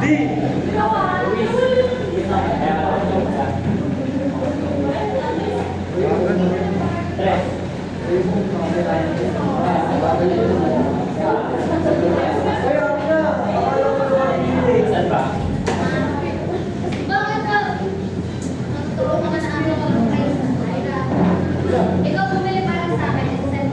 Ikaw bumili para sa akin, isang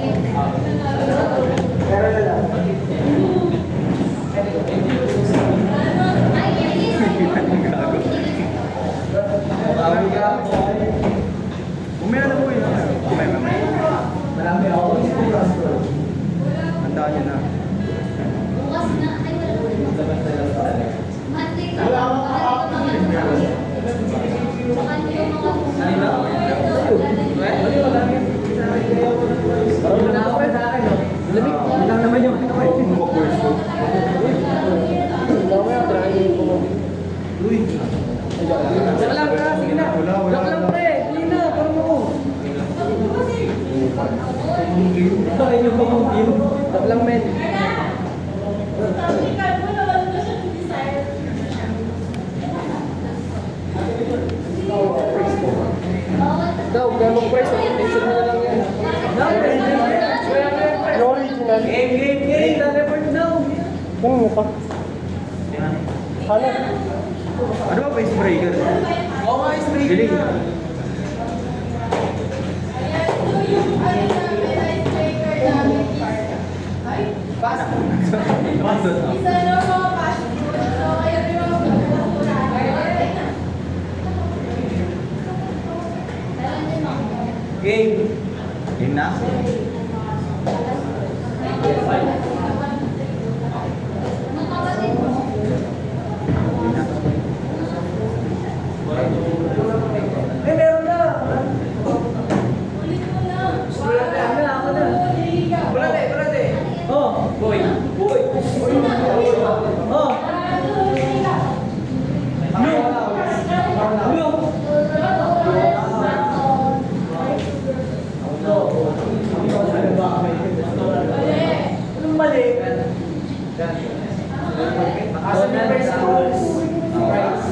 Umaya na po yun. Umaya. Marami ako. Handaan nyo na. bukas na, ay wala ko rin. Monthly ka. Parang wala ako sa akin. Lamig. Lang naman yung pwesto. Uy. Saka lang ka, sige na. Wala lang pre. Hindi na, parang mo. Ay, yung pamangkin. Saka lang men. Daw, kaya mag-price. Tension mo na lang yan. Original. Game. Teleport daw. Ganun mo pa. Hala. Ano ba icebreaker? Oo nga, icebreaker. Biling. Paano? Game. Game na? Eh, meron na! Brate! Oh! Boy! Oh! Anong mali? Asa na price tools? Price.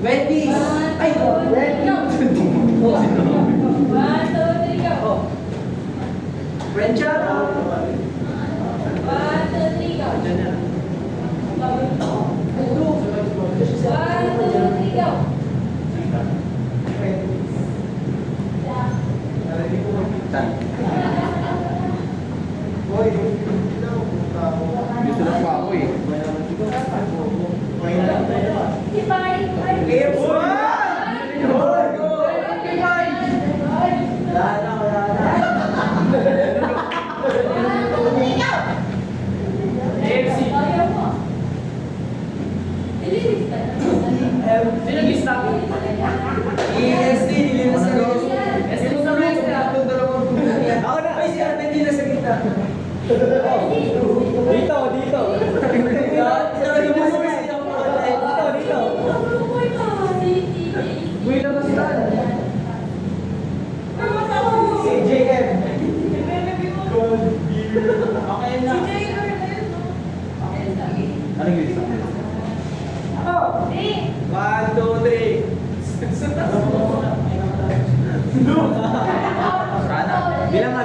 Wendy's! Ay! Wendy's! Oh. Frenchata! Gusto lang pa ako eh. EST, nilinis na ako. Ako na! Ay, siya, hindi na sa kita. Dito. Uy, labas na. Si JM. Okay na. Anong yun? Oh! 1, 2, 3. Sana. Bilang.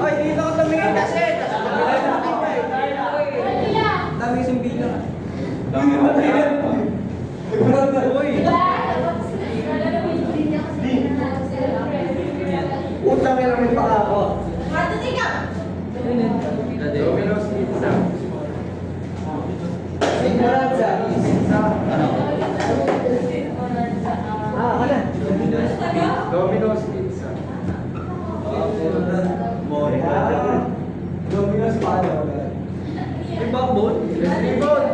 Oy, dito ka tumingin kasi. Dami isang bilang. Uy. Utang lang yung paka ako. Domino's Pizza. Sigmoranza. Ano? Ano? Domino's Pizza. Domino's paano? May backbone? Backbone!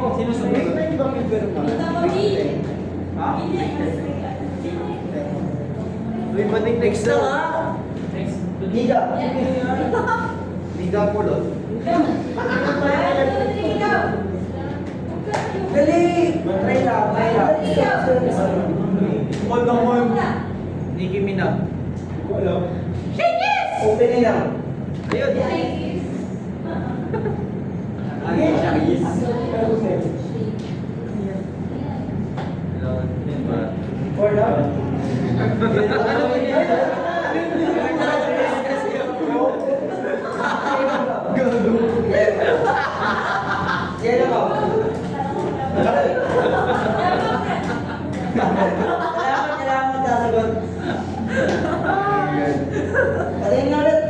Oh, sino sa mga? Ha? Uy, bating next na nga! Liga po doon. Dali! Try lang. Nicki Minaj. Opening lang. Ayun. Or not? Yan ako. Kailangan sasagot. Patingin nga ulit.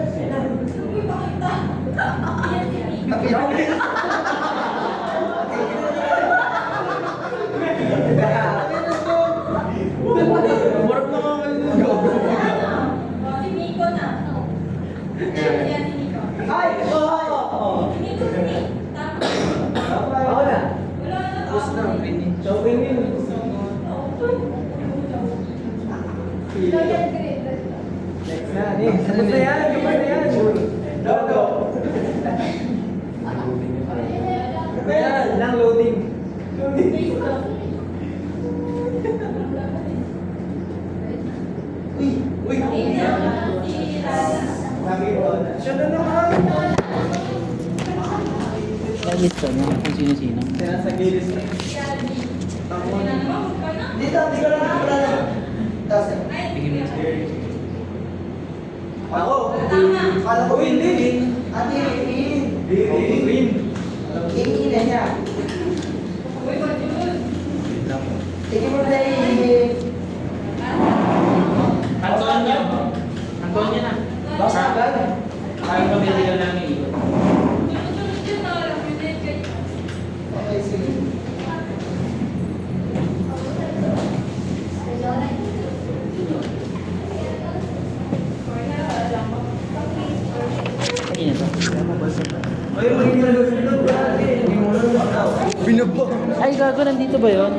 Umarap na nga kayo. Si Nico na. Yan si Nico. Ay! Oo! Nico si Tama. Ako na. Wala na Tapos na, finish. So, win-win. Next na. Next. Tapos na yan. Kapag na yan. Dodo. Ayan. Lang loading. Loading. Uy! Uy! Siya na naman! List ko na kung sino-sino. Kaya sa gilis na. Dito, di ko lang nakapala. Tapos, ako. Kala ko win, win. Ate, win. Win. Win na siya. Tingin mo tayo, win. Antonio. Antonio na. Basta ka na. Ayaw pa bibigyan namin iyo. Okay, sige. Kanina to. Ay, magiging nalulunod ba? Hindi mo lang makaw. Binaba. Ay, gago, nandito ba yun?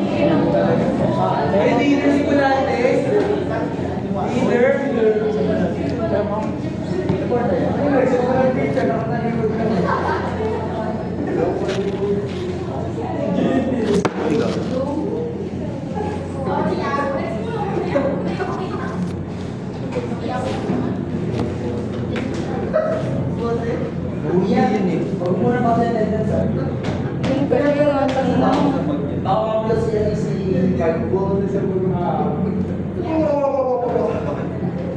Ay, leader si Kulate. Leader. Huwag mo na ba sa attendance? Baka plus yan si Gagbo sa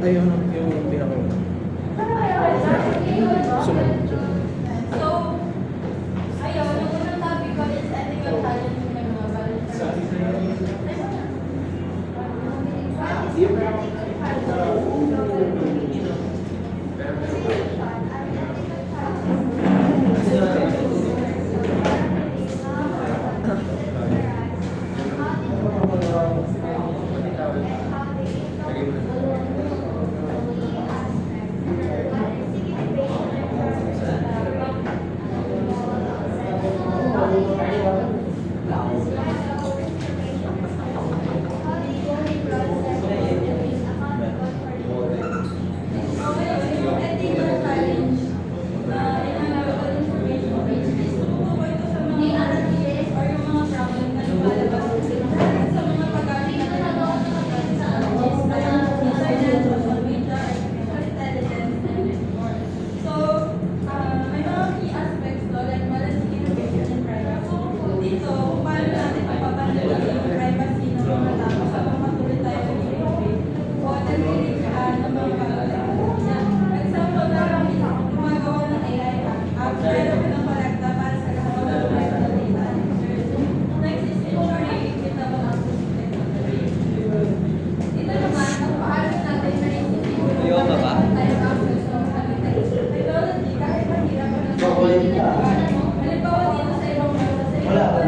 Ayun, yung pinaka. Sumunod. So, ayaw, yung unang topic ko is ethical challenge ng mga Wala.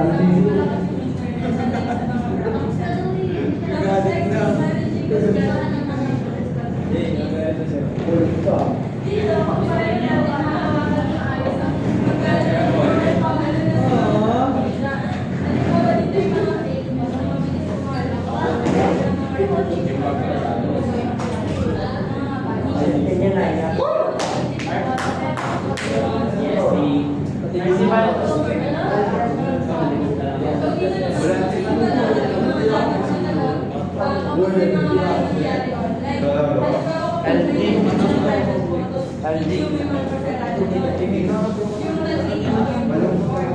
Tapos may mga nangyayari doon. Like, halimbawa kung LG. may mga private photos, LG. yung may mga kasalanan doon. Yung nag-take out yung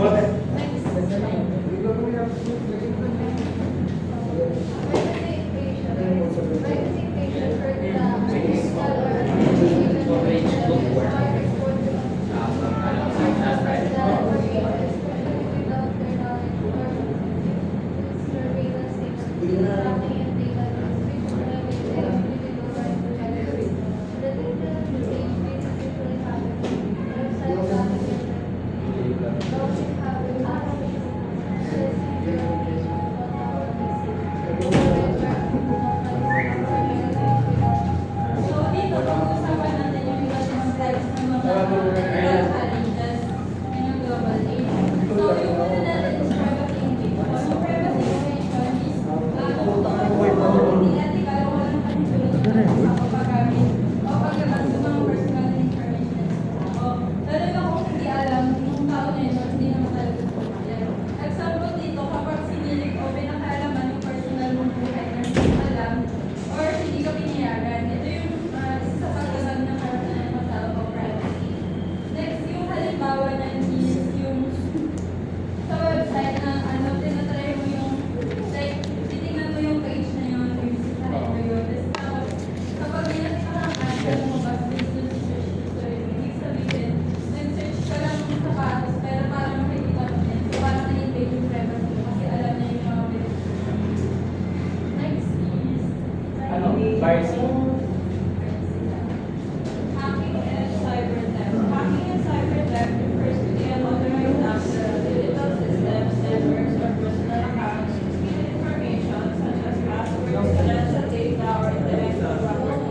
or So, dito, pag-usapan natin yung iba't ibang types ng mga challenges and yung global age. So, yung una natin is privacy invasion. Yung privacy invasion is hindi ethical o walang panitulong sa pagpapagamit o paglabas ng mga personal information. O, lalo na kung hindi alam yung tao na yun o hindi naman talaga pumayag. Example dito, kapag sinilik o pinakaalaman yung personal mong buhay na hindi mo alam or hindi ka pinayagan, ito yung isa sa paglalag ng karapatan ng tao o privacy. Next, yung halimbawa na is yung sa website na tinatry mo yung like, titignan mo yung page na yun, i-visitahin mo yun. Tapos, kapag may nakita kang ad na lumabas based on search history, ibig sabihin, nag-search ka lang ng sapatos pero parang makikita mo din. So, parang na-invade yung privacy mo kasi alam na yung mga pinag-search. Next is Ano? Piracy? hacking and cyber theft. Hacking and cyber theft refers to the unauthorized access to digital systems, networks, or personal accounts to steal information such as passwords, financial data, or intellectual property.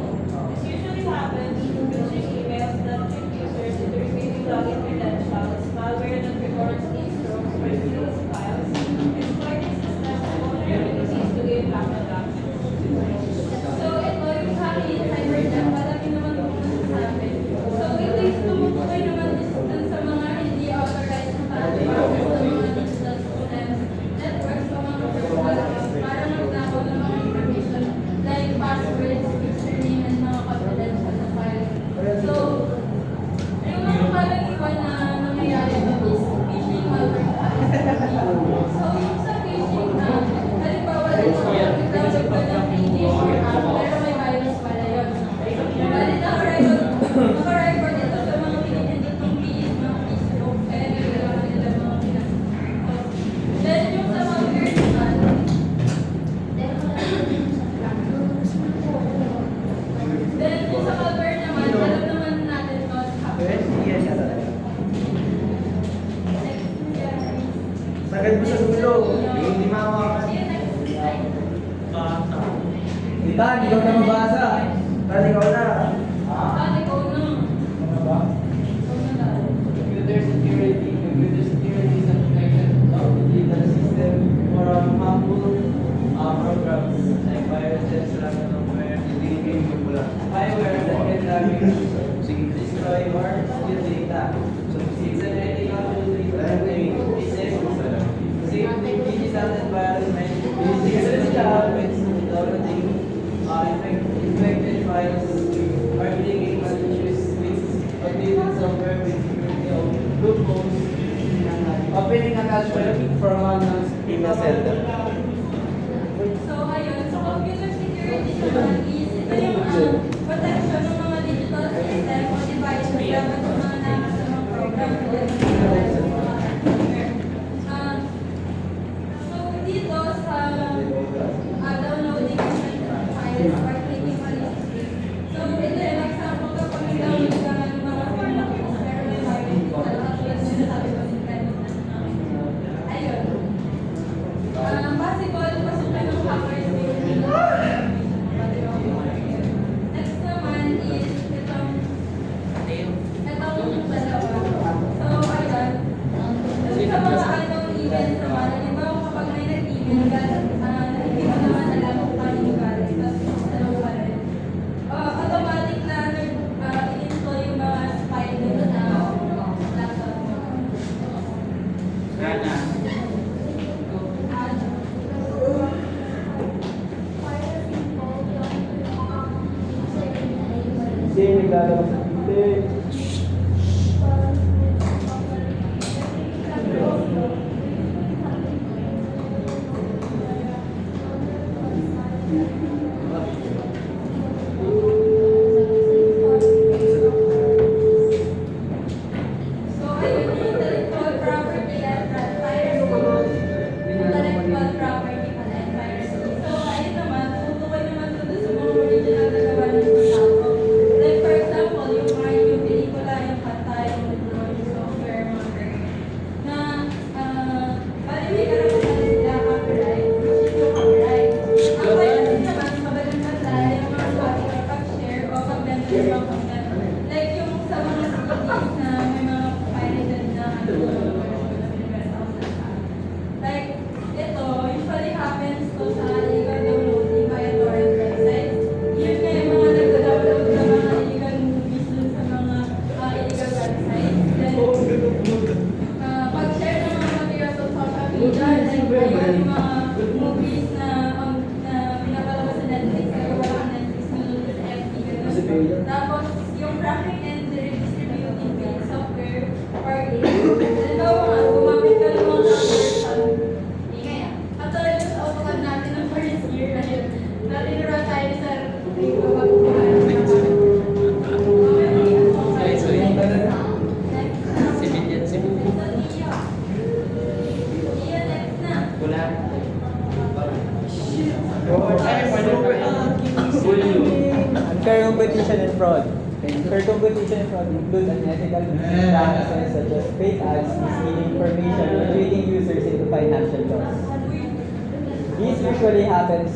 This usually happens through phishing emails that trick users into receiving login credentials, malware that records keystrokes or steals files, exploiting systems and vulnerabilities to gain backup access. So, ito yung hacking and cyber theft, malaki naman kung nasasabi. So, ito yung tumutukoy naman dun sa mga hindi authorized na pag-access sa mga digital systems, networks, o mga personal accounts para magnakaw ng mga information like passwords, username, and mga confidential na files. So, yung mga kalagyan na nangyayari doon is phishing malware. So, yung sa phishing na, halimbawa, nag-download ka ng page or app, pero may virus pala yun. Bali, naka-record ito sa mga pinipindot ng page, mga Facebook, kaya nagagawa nila mga pinag-post. Then, yung sa malware naman, alam naman natin to, Sagad mo sa dulo. Hindi makawakan. Dita, hindi ka na mabasa. Tali ka na. Computer security. Computer security is a protection of the digital system for harmful programs like viruses, ransomware, spyware that can damage, destroy, or steal data. So it's an ethical tool that is safely digital environment using essential downloading infected files or clicking malicious links or deleting software with security of loopholes, opening attachment from unknown email sender. So, ayun. So, computer security naman is ito yung protection ng mga digital system o devices laban sa mga nakasamang program o mga hardware. So, dito sa downloading ng files or clicking malicious links. So, ito yung example kapag nag-download ka ng mga forms pero may virus dito. Actually, sinasabi ko si Fred. Ayun. Possible, pasukan ng hackers din. Next naman is itong dalawa. So, ayun. Sa mga unknown emails naman, halimbawa kapag may nag-email ka, hindi mo naman alam kung paano yung galing, tapos alam pa rin. Automatic na i-install yung mga spy dito sa laptop mo. lalabas ng titik. So, ayun yung intellectual property at intellectual property pala and piracy. So, ayun naman, tutukoy naman ito dun sa mga original na gawa ng isang tao. Like, for example, yung mga yung pelikula, yung kanta, yung libro, yung software, mga ganyan. Na, bali may karapatan sila copyright, which is yung copyright. Ang piracy naman, kabalang banda, yung mga sabi ng pag-share o pag-benta ng mga content. Like, yung sa mga CDs na may mga pirated na like, ito usually happens to sa illegal downloading via torrent websites. Yun nga yung mga nagda-download ng mga illegal movies dun sa mga illegal websites. Then, pag-share ng mga materials sa social media, like, ayun yung mga movies na pinapalabas sa Netflix, nagawa ng Netflix, nilulog sa FB, ganun. Tapos, yung tracking and redistributing ng software or halimbawa nga, gumamit ka ng mga version. Kaya, katulad yung sa AutoCAD natin ng first year na yun, natinura tayo sa review pag-kuhan. Unfair competition and fraud. Fair competition and fraud include unethical practices such as fake ads, misleading information, and treating users into financial loss. This usually happens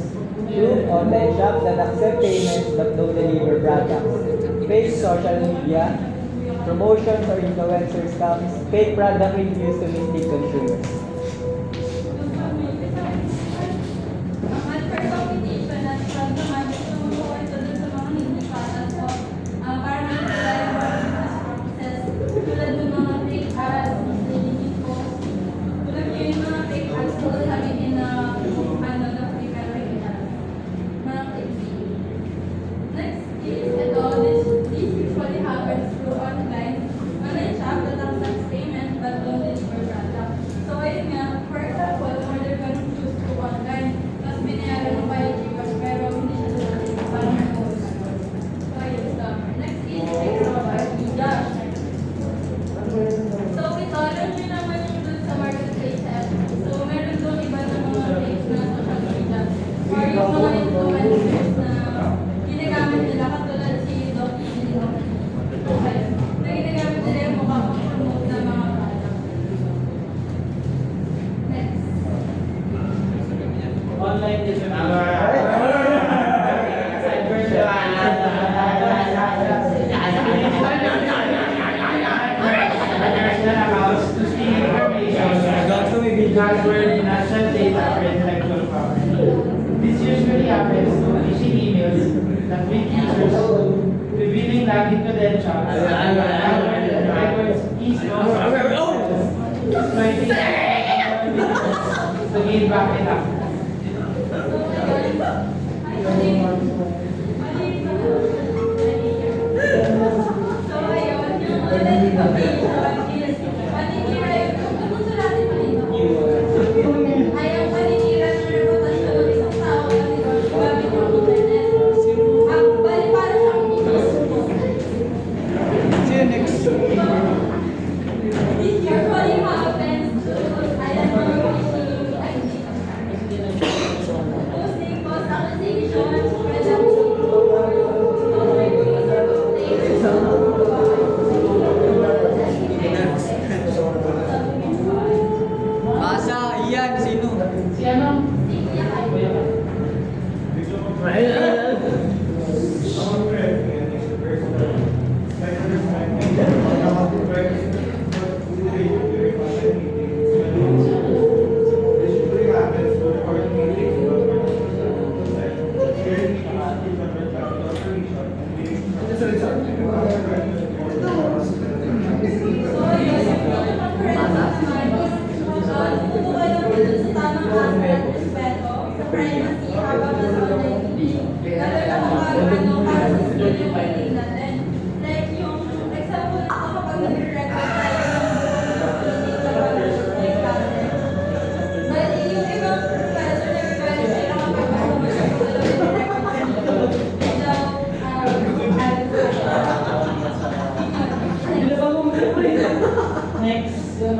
through online shops that accept payments but don't deliver products. Fake social media, promotions or influencer scams, fake product reviews to mislead consumers. Ang unfair competition at fraud naman, tumutukoy ito dun sa mga hindi patas o parang hindi tayo mga business practices tulad ng mga fake ads, misleading infos. Tulad yun yung mga fake ads ko sabihin na na free pero hindi na. Mga clickbait. Next is ito, this usually happens through online shop that accepts payment but don't deliver product. So ayun nga, for example, order ka ng shoes through online, tapos binayaran mo by GCash pero hindi siya dalating, parang nag-hold ka. So ayun, scammer. Next is extra media. So ito, alam nyo naman yung dun sa marketplaces. So meron doon iba na mga page na social media or yung mga influencers na ginagamit nila katulad si Doc Emilio. Okay. Na ginagamit nila yung mukha pang promote ng mga product. Next. Online Password, financial data, or intellectual property. This usually happens to phishing emails that make users revealing login credentials, records, keys, exploiting to gain back it up. So ayun, yung identification is paninira yung sulatin mo dito. Ay, ang paninira ng reputasyon ng isang tao na negosyo gamit yung internet. Ang bali para siyang inispo. See you next. This usually happens to phishing ID. Posting false accusations, spread of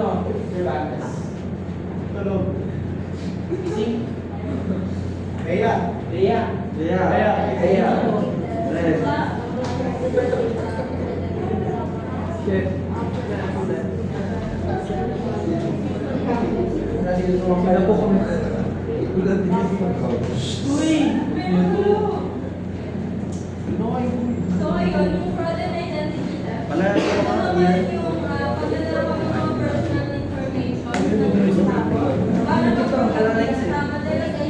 ano, Cervantes. Tulog. Gising. Kaya. Lea. Kaya. Red. Shit. Kaya po kami. Uy! So ayun, yung fraud and identity theft. Wala na Ito yung naman yung pagdadala ng mga personal information ng tao. Para kasama talaga ito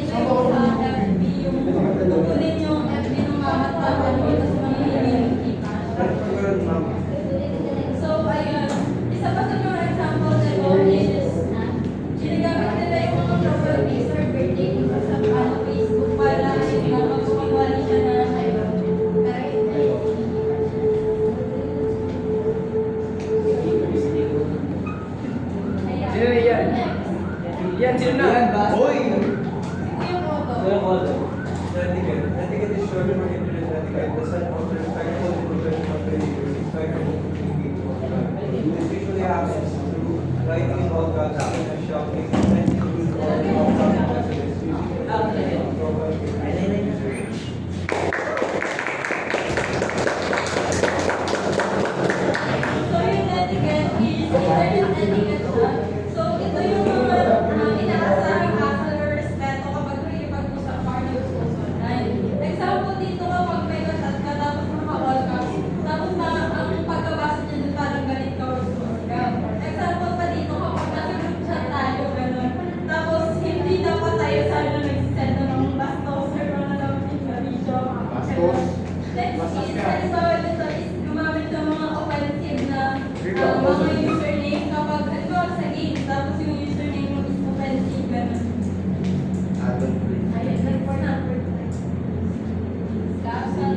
sa FB, yung kukunin yung FB ng mga tao, tapos mamimili yung Gcash. So ayun, isa pa sa mga example nito is ginagamit nila yung mga properties or birthday dito sa Facebook para magpapawali siya na sa'yo. Sino na yan? Yan, sino na? Hoy! Yung photo. Sino ko ito? Etiquette is short for internet etiquette. The sign of respectful and professional behavior is respectful This usually happens through writing in all caps, shopping, sending good or messages, using profile pictures. So yung etiquette is internet etiquette siya. So ito yung mga inaasahang hassle or respeto kapag nakikipag-usap ka or nag-post online. Example dito kapag may kasat ka tapos naka-all caps, tapos na ang pagkabasa niya dun parang galit ka or post ka. Example pa dito kapag nasa group chat tayo, gano'n. Tapos hindi dapat tayo sana nagsisend ng bastos or mga namin na video. Bastos? Next is, halimbawa dito is gumamit ng mga offensive na mga username kapag halimbawa sa game, tapos yung username mo is offensive, gano'n. Ayun, like for example, dasal,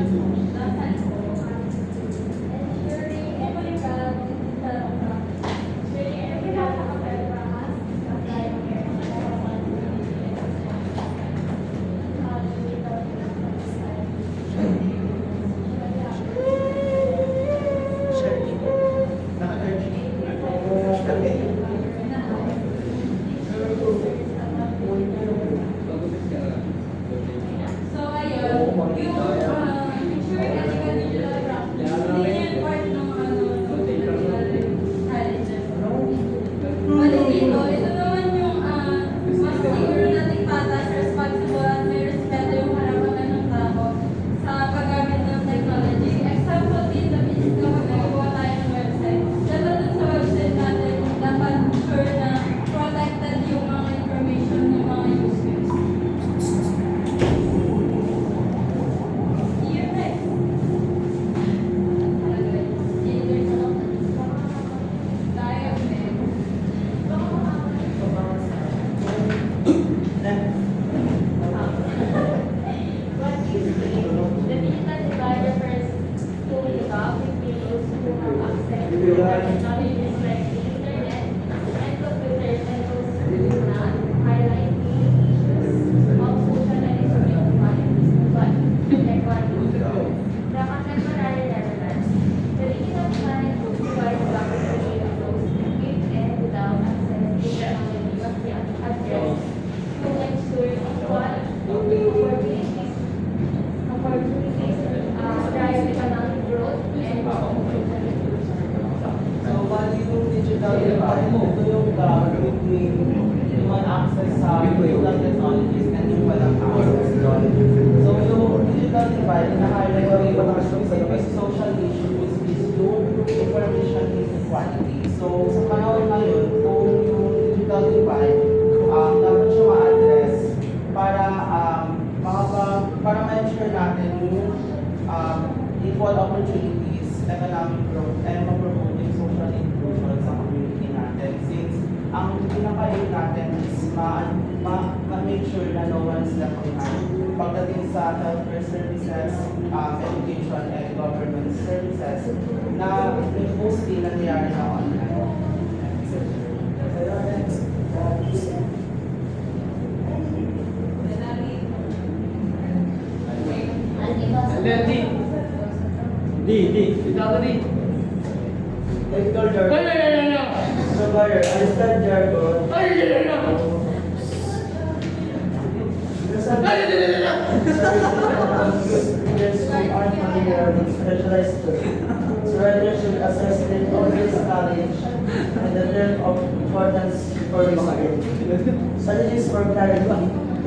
So ayun, yung picture etiquette digital practice, hindi yan part ng digital intelligence. Bali dito, ito naman yung mas siguro nating patas, responsible at may respeto yung karapatan ng tao sa paggamit ng technology. Example dito is kapag nagawa tayo ng website, dapat dun sa website natin, dapat sure na protected yung mga information ng mga users. See you next. The digital divide refers to the gap between those who have access to technologies like the internet and computers and those who do not, highlighting issues of social and economic inequality. The contemporary Netherlands. The digital divide provides gap between those with and without access to technology address to ensure equality opportunities, drive economic growth, and So, bali yung digital divide, ito yung gap between human access sa digital technologies and yung walang access doon. So, yung digital divide, na-highlight ko yung mga specific social issues is yung information inequality. So, sa panahon ngayon, kung yung digital divide, dapat siya ma-address para para ma-ensure natin yung equal opportunities, economic growth, and ma-promote yung social inclusion sa community natin. Since ang pinaka-aim natin is ma-make sure na no one's left behind pagdating sa healthcare services, education, and government services na mostly nangyayari na online. Di. Victor Jordan. No. buyer, understand jargon. Students who aren't familiar with specialized terms. So writers should assess the obvious knowledge and the term of importance for listening. Strategies for clarity.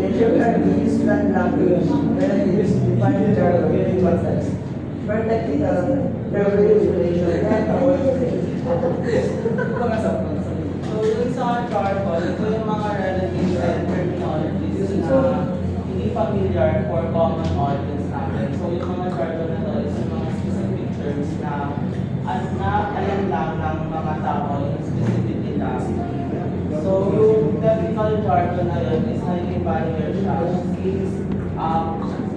The clarity use bland language, relatives, define jargon in context. Protect the regulation and avoid So yun sa jargon, ito yung mga relatives and terminologies na hindi familiar for common audience natin. So yung mga jargon na to is yung mga specific terms na alam lang ng mga tao yung specific industry. So yung technical jargon na yun is naging barrier siya since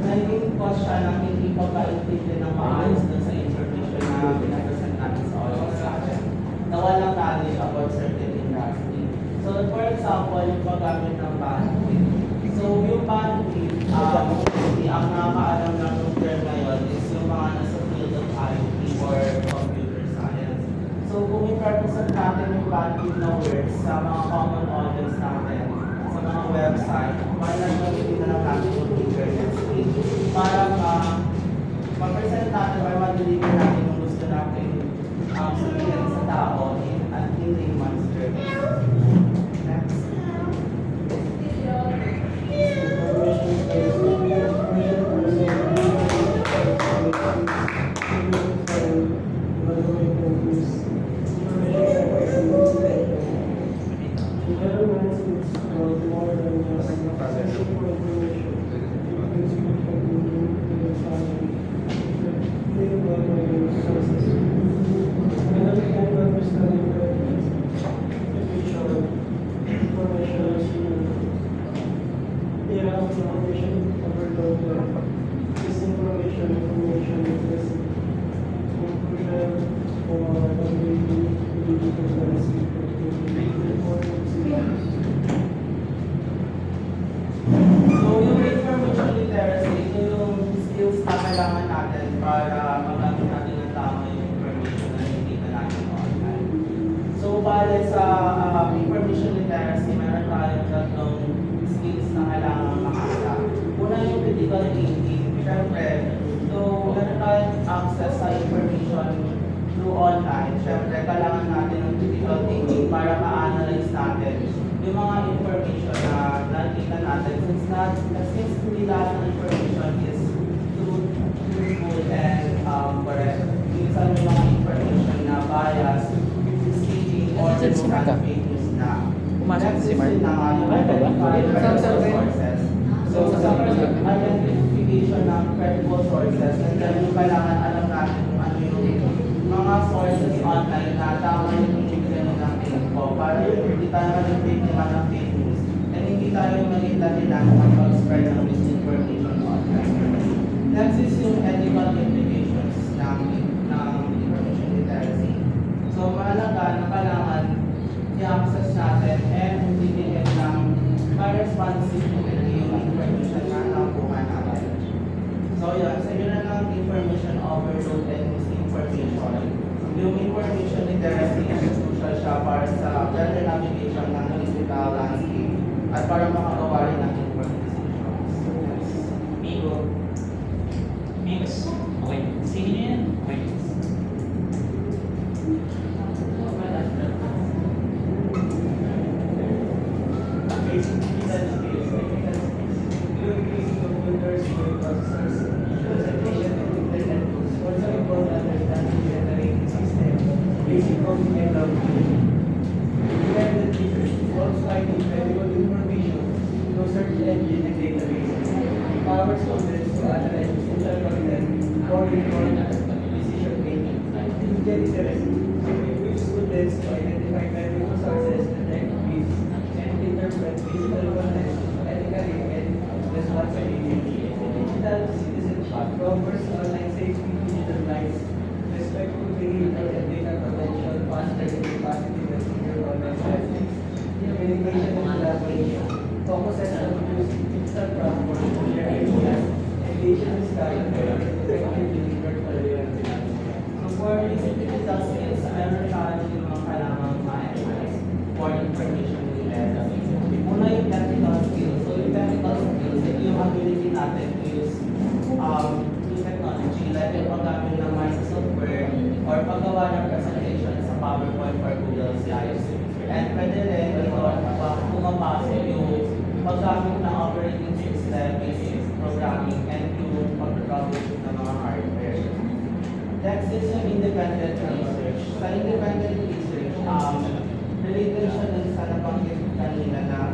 naging cause siya ng hindi pagkaintindi ng maayos dun sa information na pinapresent natin sa audience natin. Na walang knowledge about certain industry. So for example, yung paggamit ng bandwidth. So yung bandwidth, mostly ang nakakaalam lang ng term na yun is yung mga nasa field of IT or computer science. So kung i-represent natin yung bandwidth na words sa mga common audience natin, sa mga website, para lang gamitin na lang natin yung internet speed para ma-present natin or ma-deliver natin yung gusto natin sabihin sa tao in layman's terms. Next. So yung information literacy, ito yung skills na kailangan natin para magamit natin ng tama yung information na nakikita natin online. So bale sa information literacy, meron tayong tatlong skills na kailangan makita. Una yung critical thinking. Siyempre, so meron tayong access sa information through online. Siyempre, kailangan natin ng critical thinking para ma-analyze natin yung mga information na nakikita natin since hindi lahat ng information is truthful and correct. Minsan may mga information na bias, misleading, or fake news na. Next is yun na nga yung identifying sources. So sa identification ng credible sources, and then yung kailangan alam natin kung ano yung mga sources online na tama yung pinigyan ng info para hindi tayo mag-fake naman ng fake news and hindi tayo mag-intabilan ng pag-spread ng misinformation online. Next is yung ethical implications ng information literacy. So mahalaga na kailangan i-access natin and bigyan ng responsibility yung information na nakuha natin. So yun, sa yun na ng information overload and misinformation. Yung information literacy is crucial siya para sa better navigation ng digital landscape at para makagawa rin ng informed decisions. Migo. Migos. Okay. Sino niya yan? Okay. Basic design skills, technical skills, including basic computers, word processors, presentation and internet tools, also involve understanding the generating system, basic coding and logic. Independent research involves finding valuable information through search engine and databases. Empowers students to analyze digital content for informed decision making. Media literacy equips students to identify valuable sources, detect myths, and interpret digital content ethically and responsibly. Digital citizenship covers online safety, digital rights, respectful behavior and data protection, fostering positive and secure online settings, communication and collaboration, focuses on using digital platforms to share ideas, engage in discussion, and effectively deliver value. So for these digital skills, meron tayo yung mga kailangan ma-analyze. information needed. Una yung technical skills. So yung technical skills, ito yung ability natin to use new technology, like yung paggamit ng Microsoft Word or paggawa ng presentation sa PowerPoint or Google Slides. And pwede rin ito pumapasok yung paggamit ng operating system, basic programming, and yung pag-troubleshoot ng mga hardware. Next is yung independent research. Sa independent research, related siya dun sa nabanggit kanina na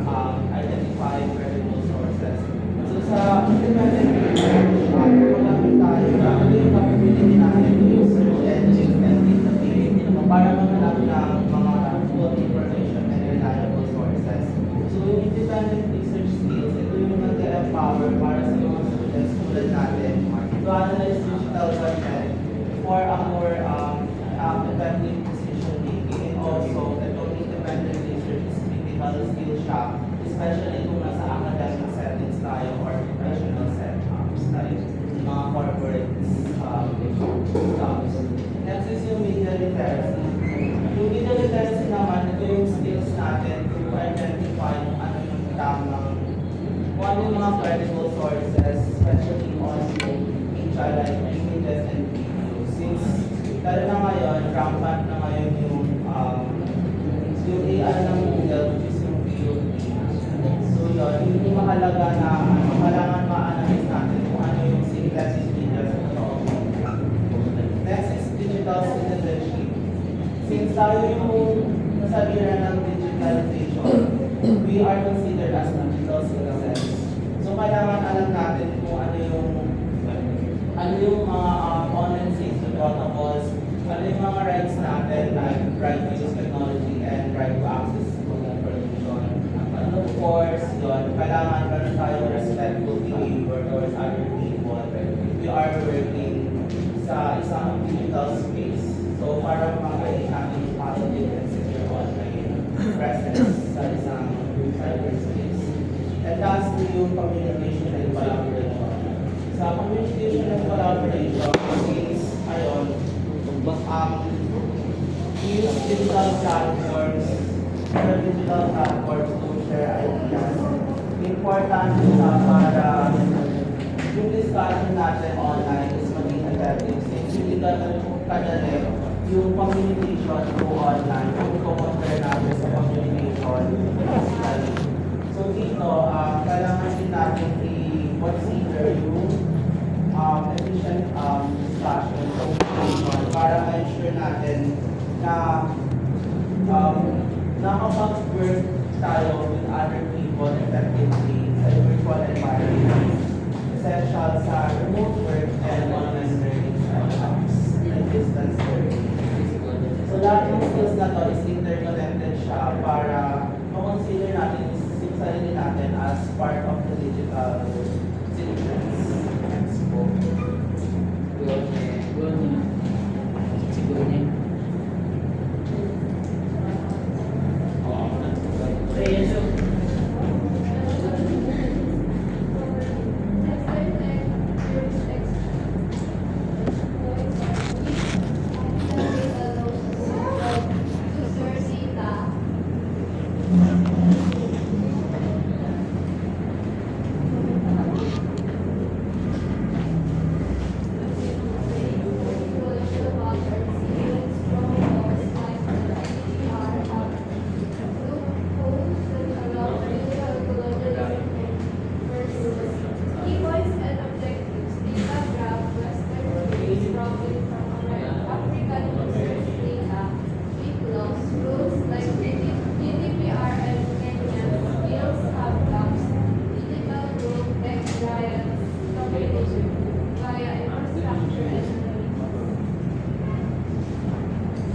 identify credible sources. So sa independent research, magamit tayo na ano yung capability natin to use search engines and database para maghanap ng mga good information and reliable sources. So yung independent research skills, ito yung nag-empower para sa mga students tulad natin to analyze digital content for a more effective decision making. And also, itong independent research is critical skill siya, especially kung nasa academic settings tayo or professional setups like mga corporate jobs. Next is yung media literacy. Yung media literacy naman, ito yung skills natin to identify kung ano yung tamang, kung ano yung mga credible sources, especially on media like images and videos. Since lalo na ngayon, rampant na ngayon yung AI ng Google, which is yung VOD. So yun, yung mahalaga na kailangan ma-analyze natin kung ano yung synthesis media sa totoo. Next is digital citizenship. Since tayo yung nasaliran ng digitalization, we are considered as digital citizens. So kailangan alam natin kung ano yung mga online safety protocols, ano yung mga rights natin like right to use technology and right to access to information. And of course, yun, kailangan meron tayong respectful behavior towards other people. We are working sa isang digital space. So para mag-create natin positive and secure online presence sa isang cyberspace. And lastly, yung communication and collaboration. Sa communication and collaboration, since ayon, use digital platforms to share ideas. Important siya para yung discussion natin online is maging effective since hindi kadali yung communication through online kung compare natin sa communication physically. So dito, kailangan din natin i-consider yung efficient discussion communication para ma-ensure natin na nakapag-work tayo with other people effectively sa virtual environment. Essential sa remote work and online learning setups and distance learning. So lahat ng skills na to is interconnected siya para ma-consider natin yung sarili natin as part of the digital citizens. Next po. Siguro niya.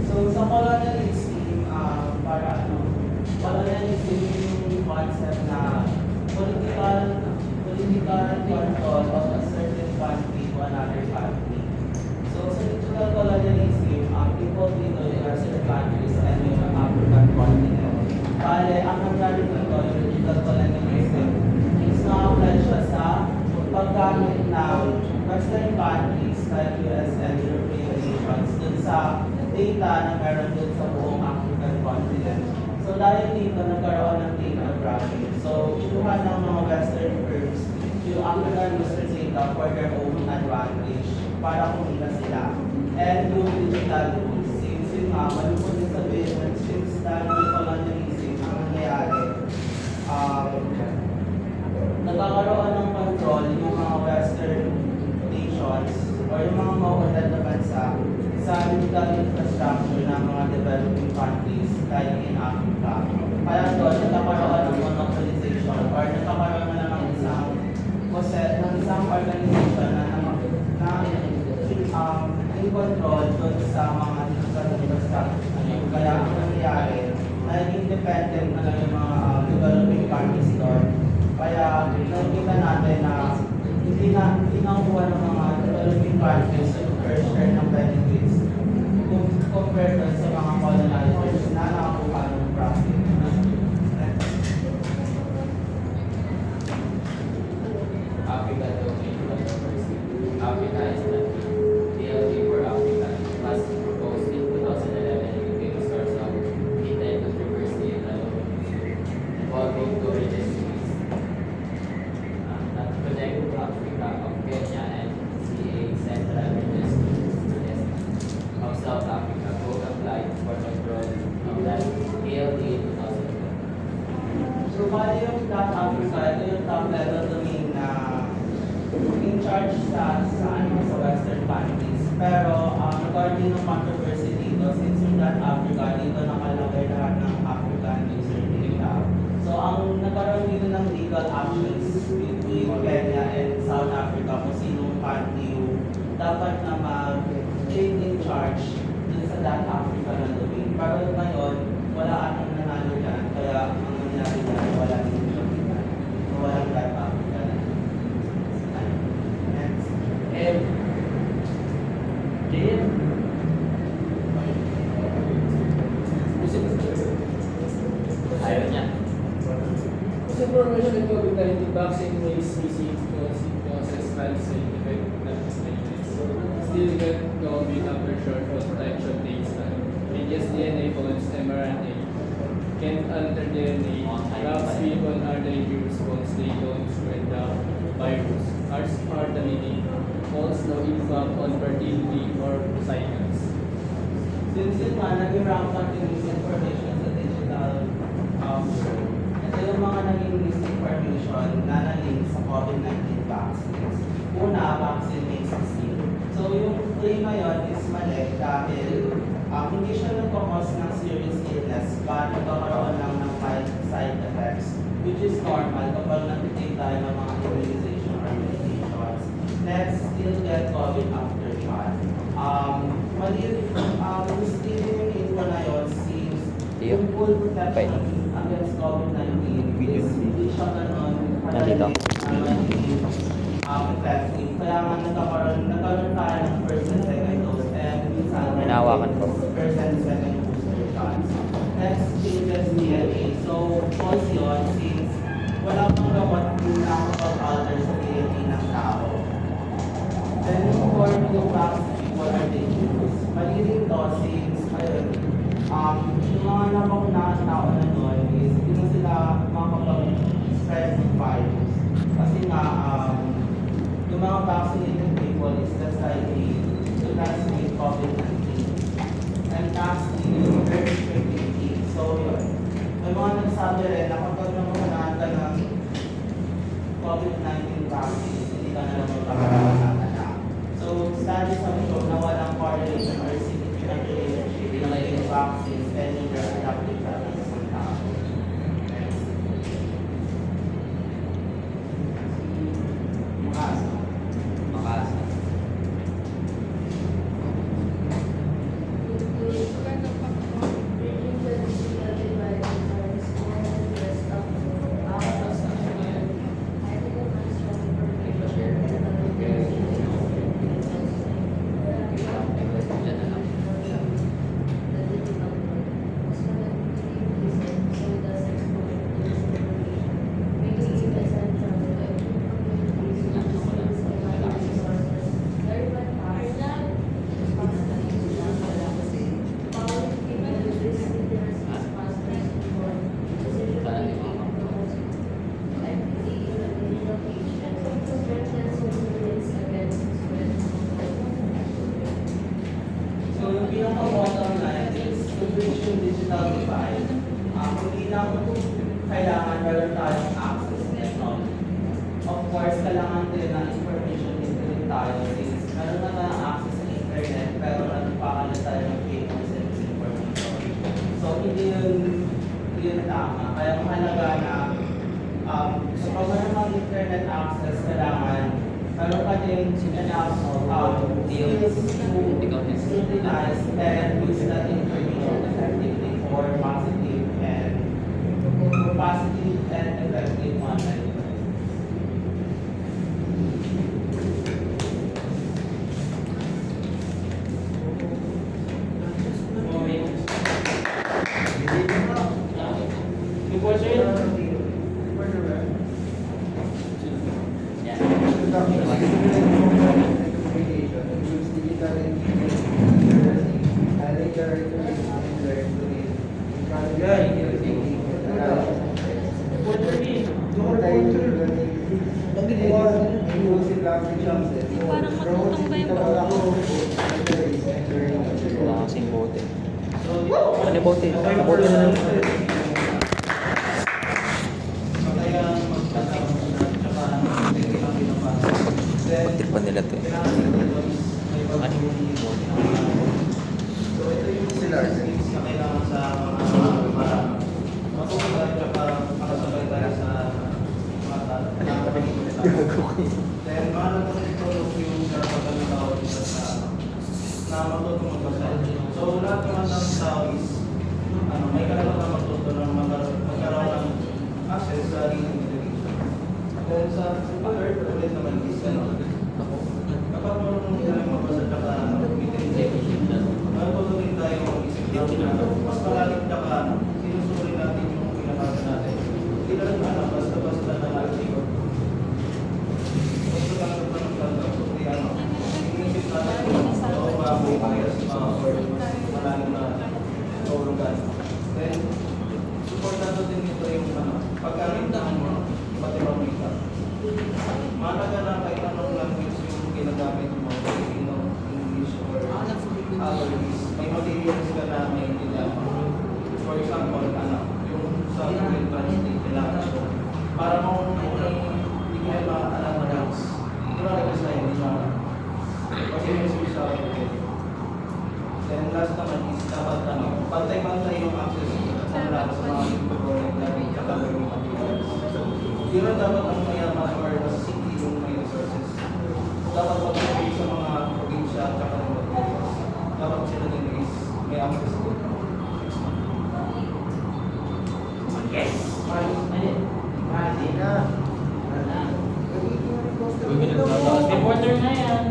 So sa colonialism, colonialism yung concept na political control of a certain country to another country. So sa digital colonialism, people dito in certain countries and yung African continent. Bale, ang nangyari dito yung digital colonialism is na-apply siya sa paggamit ng Western countries like US and European nations dun sa data na meron dun sa buong African continent. So So dahil dito, nagkaroon ng data tracking. So, kinuha ng mga Western firms yung African users data for their own advantage para kumita sila. And yung digital tools, since yun nga, malupot din sabihin, since dahil may colonialism ang nangyayari, nagkakaroon ng control yung mga Western nations or yung mga mauunlad na bansa sa digital infrastructure ng mga developing countries like in Africa. Kaya doon, nagkakaroon ng monopolization or nagkakaroon na ng isang organization na in control doon sa mga digital infrastructure. Kaya ang nangyayari, naging dependent na lang yung mga developing countries doon. Kaya nakikita natin na hindi nakuha ng mga developing countries yung fair share ng benefits compared doon sa mga colonizers na nakakuha ng profit. Africa Domain Controversy. Africa is the DLG for Africa was proposed in 2011 and became a source of data and controversy involving two registries that connect Africa of Kenya and CA Central Registry of South Africa. Both applied for control of that DLG in 2012. So, bali yung South Africa, ito yung top level domain na in charge sa Western countries. Pero, according ng controversy dito, since yung South Africa, dito nakalagay lahat ng African user data. So, ang nagkaroon dito ng legal actions between Kenya and South Africa kung sinong country yung dapat na mag-take in charge dun sa South Africa na domain. Pero ngayon, wala atang nanalo dyan. Kaya, ang nangyari dyan, wala din yung dyan. So, walang South Africa na. Next. And Jim, ayaw niya. Sa information ng COVID-19 vaccine may easy causes side effect that is dangerous. Still get COVID after short protection takes time. Changes DNA follows mRNA. Can't alter DNA. Perhaps people are dangerous once they don't spread the virus. Ours are the meaning. False no impact on fertility or cycles. Since yun nga, naging rampant yung misinformation sa digital world, ito yung mga naging misinformation na nalink sa COVID-19 vaccines. Una, vaccine makes us ill. So yung claim na yun is mali dahil hindi siya nagkakos ng serious illness but nagkakaroon lang ng mild side effects which is normal kapag nag-take tayo ng mga immunization or medications. Let's still get COVID after shot. Misleading yung info na yun since yung full protection against COVID-19 is hindi siya ganun Nandito. effective. Kaya nga nagkaroon tayo ng first and second dose and minsan Hinahawakan ko. first and second booster shots. Next changes DNA. So, false yun since wala pang gamot yung nakakapag-alter sa DNA ng tao. Then, for the facts, people are dangerous. Mali rin to since, ayun, yung mga nabakunahan tao na doon is hindi na sila makakapag-spread ng virus. Kasi nga, yung mga vaccinated people is less likely to transmit COVID-19. And lastly, yung very restrictive. So, yun. May mga nagsabi rin na kapag nabakunahan ka ng COVID-19 vaccines, hindi ka na lang magkakaroon. So, studies have shown na walang correlation or significant relationship between vaccines and yung reproductive health ng isang tao. Makasa. Makasa. Thank you. kailangan meron tayong access nito. Of course, kailangan din na information din tayo since meron na tayong access sa internet pero nagpapakalat tayo ng fake news and misinformation. So, hindi yun tama. Kaya mahalaga na sa pag internet access, kailangan meron ka din enough skills to scrutinize and use that information effectively for positive and effective online learning. Wala kasing bote. Ano bote? Bote na lang. Pagtik pa nila to eh. Ano yung bote? So ito yung sila skills na kailangan sa mga para matutunan at makasabay tayo sa mga then mahalaga ito yung karapatan ng tao na matuto magbasa. So lahat naman ng tao is may karapatan matuto ng magkaroon ng access sa reading education. Then sa third ulit naman is kapag marunong tayo magbasa at matutunin tayo mag-isip mas malalim na ka, sinusuri natin yung pinakasa natin. Hindi na rin basta-basta na natin. Basta lang ito ng planta. Inisip natin o bago bias or malalim na lugar. Then, support natin din ito yung pagkarintahan mo, pati pamilya. Mahalaga na kahit anong language yung ginagamit mo, Filipino, English, or otherwise, may materials ka na may intindihan mo. For example, yung sa Google Translate, kailangan siya. Para hindi ko alam na dance. Ito na rin sa hindi siya. Kasi may sa Google. Then last naman is dapat pantay-pantay yung access sa lahat sa mga component natin at yung materials. Hindi rin dapat ang mayaman or mas city yung may resources. Dapat pag-ibig sa mga probinsya at saka ng materials. Dapat sila din is may access ko. Yes. Reporter na yan.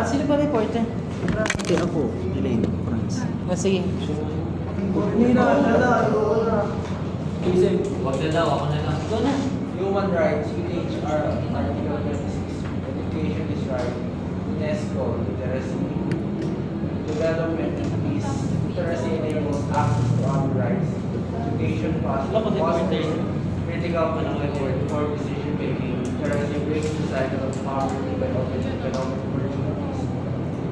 Sino ba reporter? Hindi ako. Elaine France. Sige. Wag na daw, ako na lang. Go na. Human rights, UNHR, Article 26, education is right, UNESCO, literacy, development and peace, literacy enables access to our rights, education fosters critical thinking for decision making, literacy breaks the cycle of poverty by opening economic opportunities,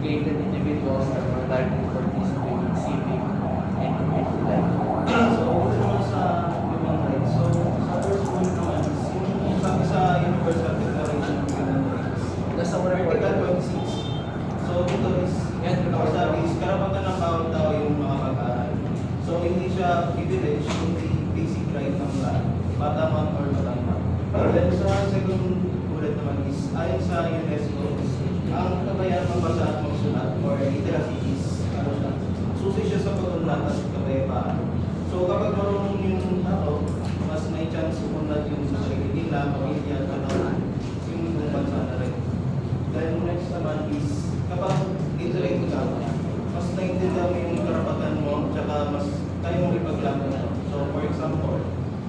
educated individuals are more likely to participate in civic and community life. So, naman sa human rights. So, sa first one naman, yung sabi sa Universal Declaration of Human Rights. Nasa una po. Article 26. So, ito is, sabi is, karapatan ng bawat tao yung mga pag-aaral. So, hindi siya privilege, hindi basic right ng lahat. Bata man or matanda. Then, sa second bullet naman is, ayon sa UNESCO, ang kabayaan magbasa at magsulat or literacy is, susi siya sa pag-unlad at kapayapaan. So kapag marunong yung mas may chance umunlad yung sa sarili nila, pamilya, at yung buong bansa na rin. Then next naman is, kapag literate ka, mas naiintindihan mo yung karapatan mo, tsaka mas kaya mong ipaglaban. So for example,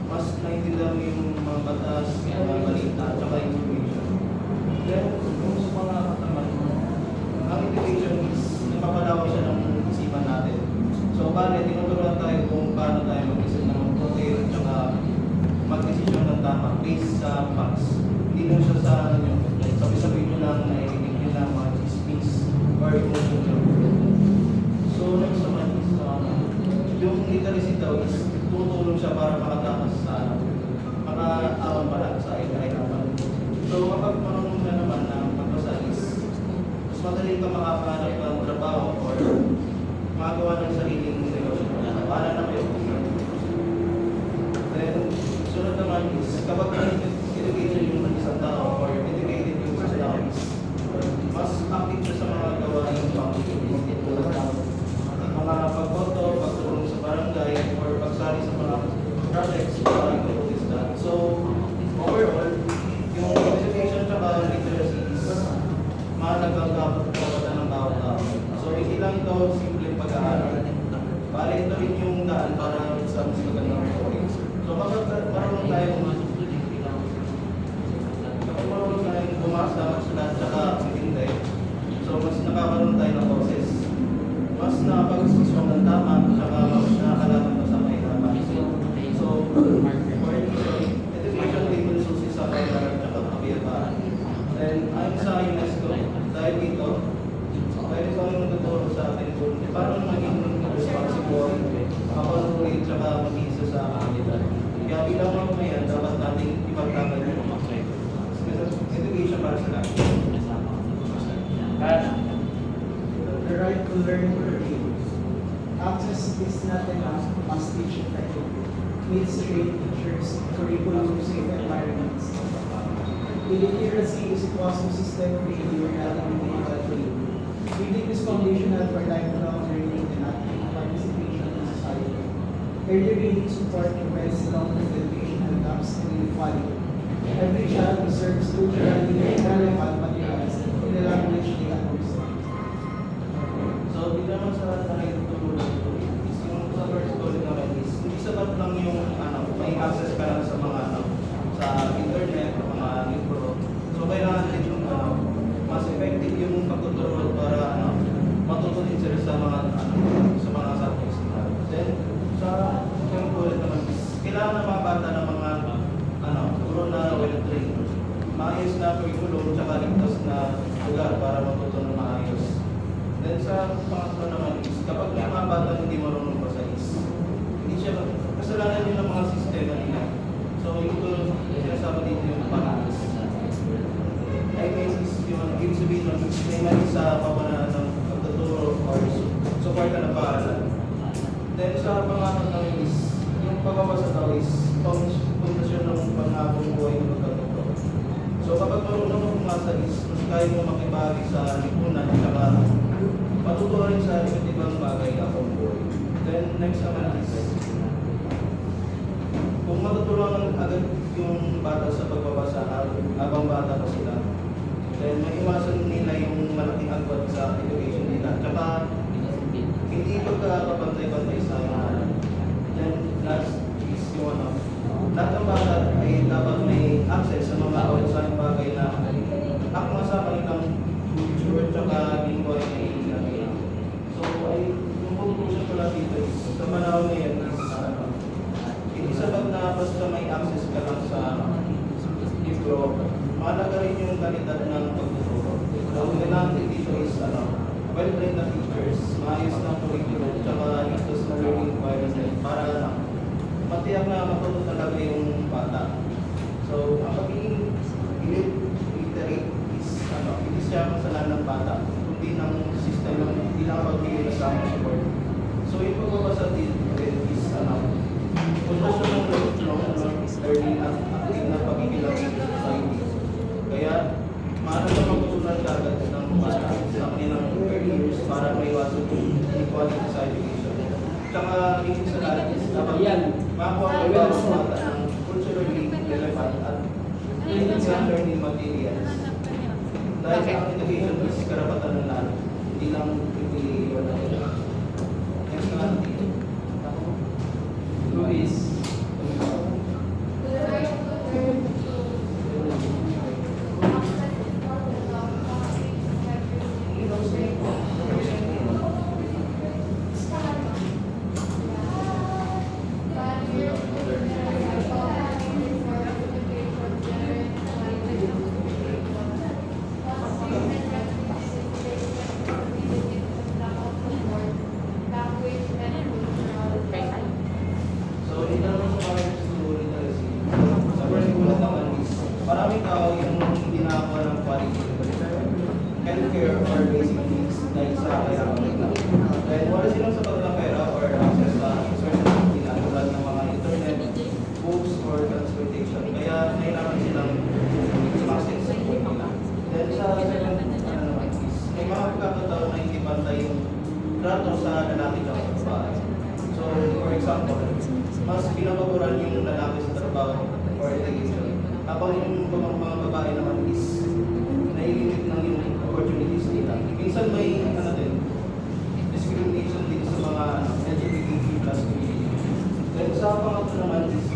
mas naiintindihan mo yung mga batas, mga balita, tsaka information. Then, kung sa mga kataman mo, ang education is, napapalawak siya ng isipan natin. So, bale, tinuturuan tayo kung paano tayo mag-isip ng mabuti at saka mag-desisyon ng tama based sa facts. Hindi lang siya sa sabi-sabi nyo lang na i-reading nyo lang mga chismis or emotion nyo. So, next naman is, yung yung literacy daw is tumutulong siya para makatakas sa makaawan pala sa kahirapan. So kapag marunong ka naman na magbasa is mas madali ka makapanap ng trabaho or magawa ng sariling negosyo. Para na kayo. Then, sunod naman is kapag educated yung isang tao or educated yung isang tao is mas active siya sa mga gawain pang-business. Mga pagboto, pagtulong sa barangay, or pagsali sa mga projects para ikaw. So, overall, yung education at literacy is mahalagang kapatan ng bawat tao. So, hindi lang ito simpleng pag-aaral. Bale, ito rin yung daan para sa mas magandang buhay. So, kapag marunong tayong bumasa, magsulat, tsaka magintay, so mas nakakaroon tayo ng boses. Mas nakapag-susong ng tama, tsaka mas nakakalaman mo sa mahirapan. So, education din yung susi sa kailangan tsaka kapiyabaan. Then, ayon sa UNESCO, dahil dito, dahil ito ang nagtuturo sa atin kung paano maging responsible, mapanuri, tsaka mag-isa sa kanila. Kaya bilang mga mayan, dapat natin ipagtanggol yung mga education para sa lahat. The right to learn or read. Access is not enough, must teach effectively. Needs trained teachers, curriculum, safe environments. Illiteracy is a cause of system failure rather than medical failure. Reading is foundational for lifelong learning and active participation in society. Early reading support prevents long-term educational gaps and inequality. Every child deserves culturally relevant materials in the language they understand. So, di naman sa nakitutulong ito, is yung sa first goal naman is, hindi sapat lang yung may access ka lang sa mga sa internet, mga libro. So, kailangan din yung mas effective yung pagtuturo para matuto din sila sa mga subjects nila. Then, sa yung goal naman is, kailangan na mga bata ng mga puro na well-trained. Maayos na curriculum, tsaka ligtas na lugar para matuto ng maayos. Then sa pangatlo naman is, kapag may mga bata hindi marunong basa is, hindi siya, kasalanan nyo ng mga sistema nila. So ito, sinasama dito yung panalis. I mean, is yung ibig sabihin nun, may mali sa pamalaan ng pagtuturo or support na paaralan. Then sa pangatlo naman is, yung pagbabasa daw is, pundasyon ng panghabong buhay ng pagkatuto. So kapag marunong mo pumasa is, mas kaya mo makibagi sa lipunan, tsaka matuto rin sa iba't ibang bagay habang buhay. Then next naman is, kung matutulungan agad yung bata sa pagbabasa habang bata pa sila, then maiwasan nila yung malaking agwat sa education nila. Tsaka hindi pagkakapantay-pantay sa mga. Then last is yung lahat ng bata ay dapat may access sa mga outside bagay na akma sa kanilang culture tsaka lingua na ilalagay. So ay yung conclusion ko lang dito is sa panahon ngayon is hindi sapat na basta may access ka lang sa libro, mahalaga rin yung kalidad ng pagtuturo. So ang kailangan dito is well-trained na teachers, maayos na curriculum tsaka ligtas na learning environment para matiyak na matuto talaga yung bata. So, ang pagiging illiterate is, hindi siya kasalanan ng bata, kundi ng system, hindi lang pagiging kasama support. So, yung pagbabasa din is, pundasyon ng learning at active na pagkikilagay sa society. Kaya, maaari na magtutunan agad ng bata sa kanilang early years para maiwasan yung inequality sa education. Tsaka, hindi sa lahat is dapat makuha ang bata ng culturally relevant at learning materials. Dahil sa education is karapatan ng lahat, hindi lang pipiliwan ng ito. Next na natin. Luis. The right to learn to mas pinapaboran yung lalaki sa trabaho or education. Habang yung mga babae naman is nailimit ng yung opportunities nila. Minsan may discrimination din sa mga LGBTQ plus community. Then sa pangatlo naman is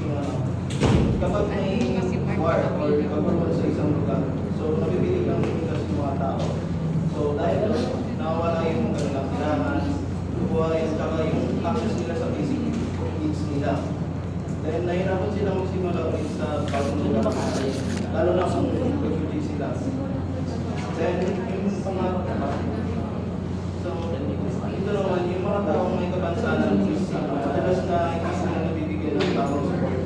kapag may war or pagpapal sa isang lugar, so nabibili lang yung kasi mga tao. So dahil nawawala yung kanilang kailangan, buhay, at saka yung access nila sa basic needs nila. Then nahirapan sila magsimula ulit sa bagong lugar, lalo na kung refugee sila. Then yung pangarap naman, so ito naman yung mga taong may kapansanan is madalas na hindi sila nabibigyan ng tamang support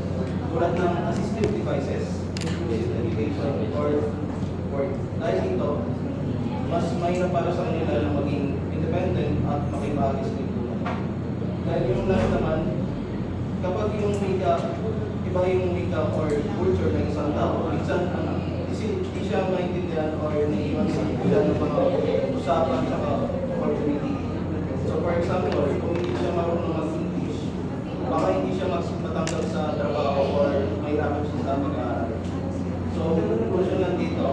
tulad ng assistive devices, assistive education, or work. Dahil dito, mas mahirap para sa kanila na maging independent at makibahagi sa lipunan. Dahil yung last naman, kapag yung wika, iba yung wika or culture ng isang tao, minsan hindi siya maintindihan or naiiwan sa ilan ng mga usapan at opportunity. So for example, kung hindi siya marunong mag-English, baka hindi siya matanggal sa trabaho or mahirapan siya sa pag-aaral. So, conclusion lang dito.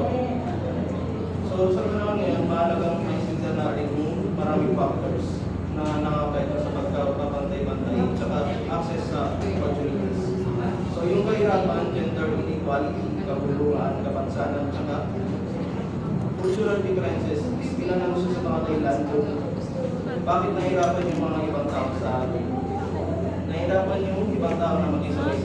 So, sa panahon ngayon, mahalagang maintindihan natin yung maraming factors na nakapekto sa pagkakapantay-pantay at access sa opportunities. So, yung kahirapan, gender inequality, kabuluhan, kapansanan, at cultural differences is pinanangso sa mga dahilan kung bakit nahirapan yung mga ibang tao sa atin. Nahirapan yung ibang tao na maging sabay.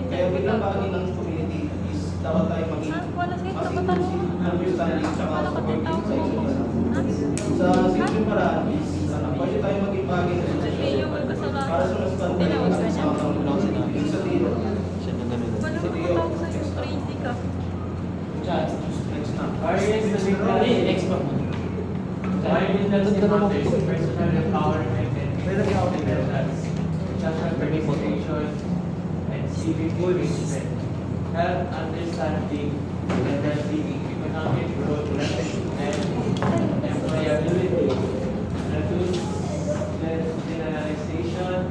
Kaya bilang bahagi ng community is dapat tayo maging mas inclusive, understanding, at supportive sa isa't isa. Sa simpleng paraan is, pwede tayo maging bahagi ng sosyo para sa mas bantay at sa mga kamulang sa tiro. Sa tiro, next na. Barriers to victory. Barriers to matters, personal empowerment, and independence, social participation, and civic engagement, health understanding, well-being, economic growth, and employability, reduce generalization,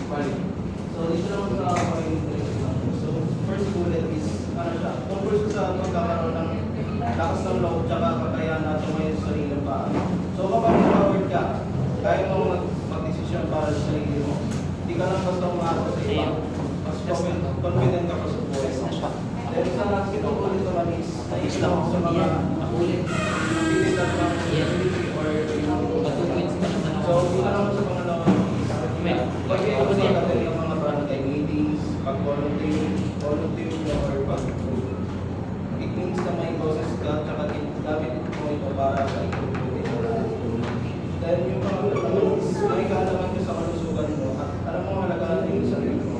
quality. So, dito naman sa mga So, first bullet is, tungkol sa pagkakaroon ng lakas ng loob tsaka kakayahan natin ngayon sa sarili pa. So, kapag empowered ka, kaya mo mag-desisyon para sa sarili mo. Hindi ka lang basta umaasa sa iba. Mas confident ka pa sa buhay mo. Then, sa kinukulit naman is, naiilang ko sa mga activities ng community or so, hindi ka naman sa mga naman is, pag-iusin natin yung mga barangay meetings, pag-volunteer or pag-group. It means na may boses ka, tsaka gamit mo ito para sa iyong Then yung pangalan is, may kaalaman ka sa kalusugan mo at alam mo halagaan yung sarili mo.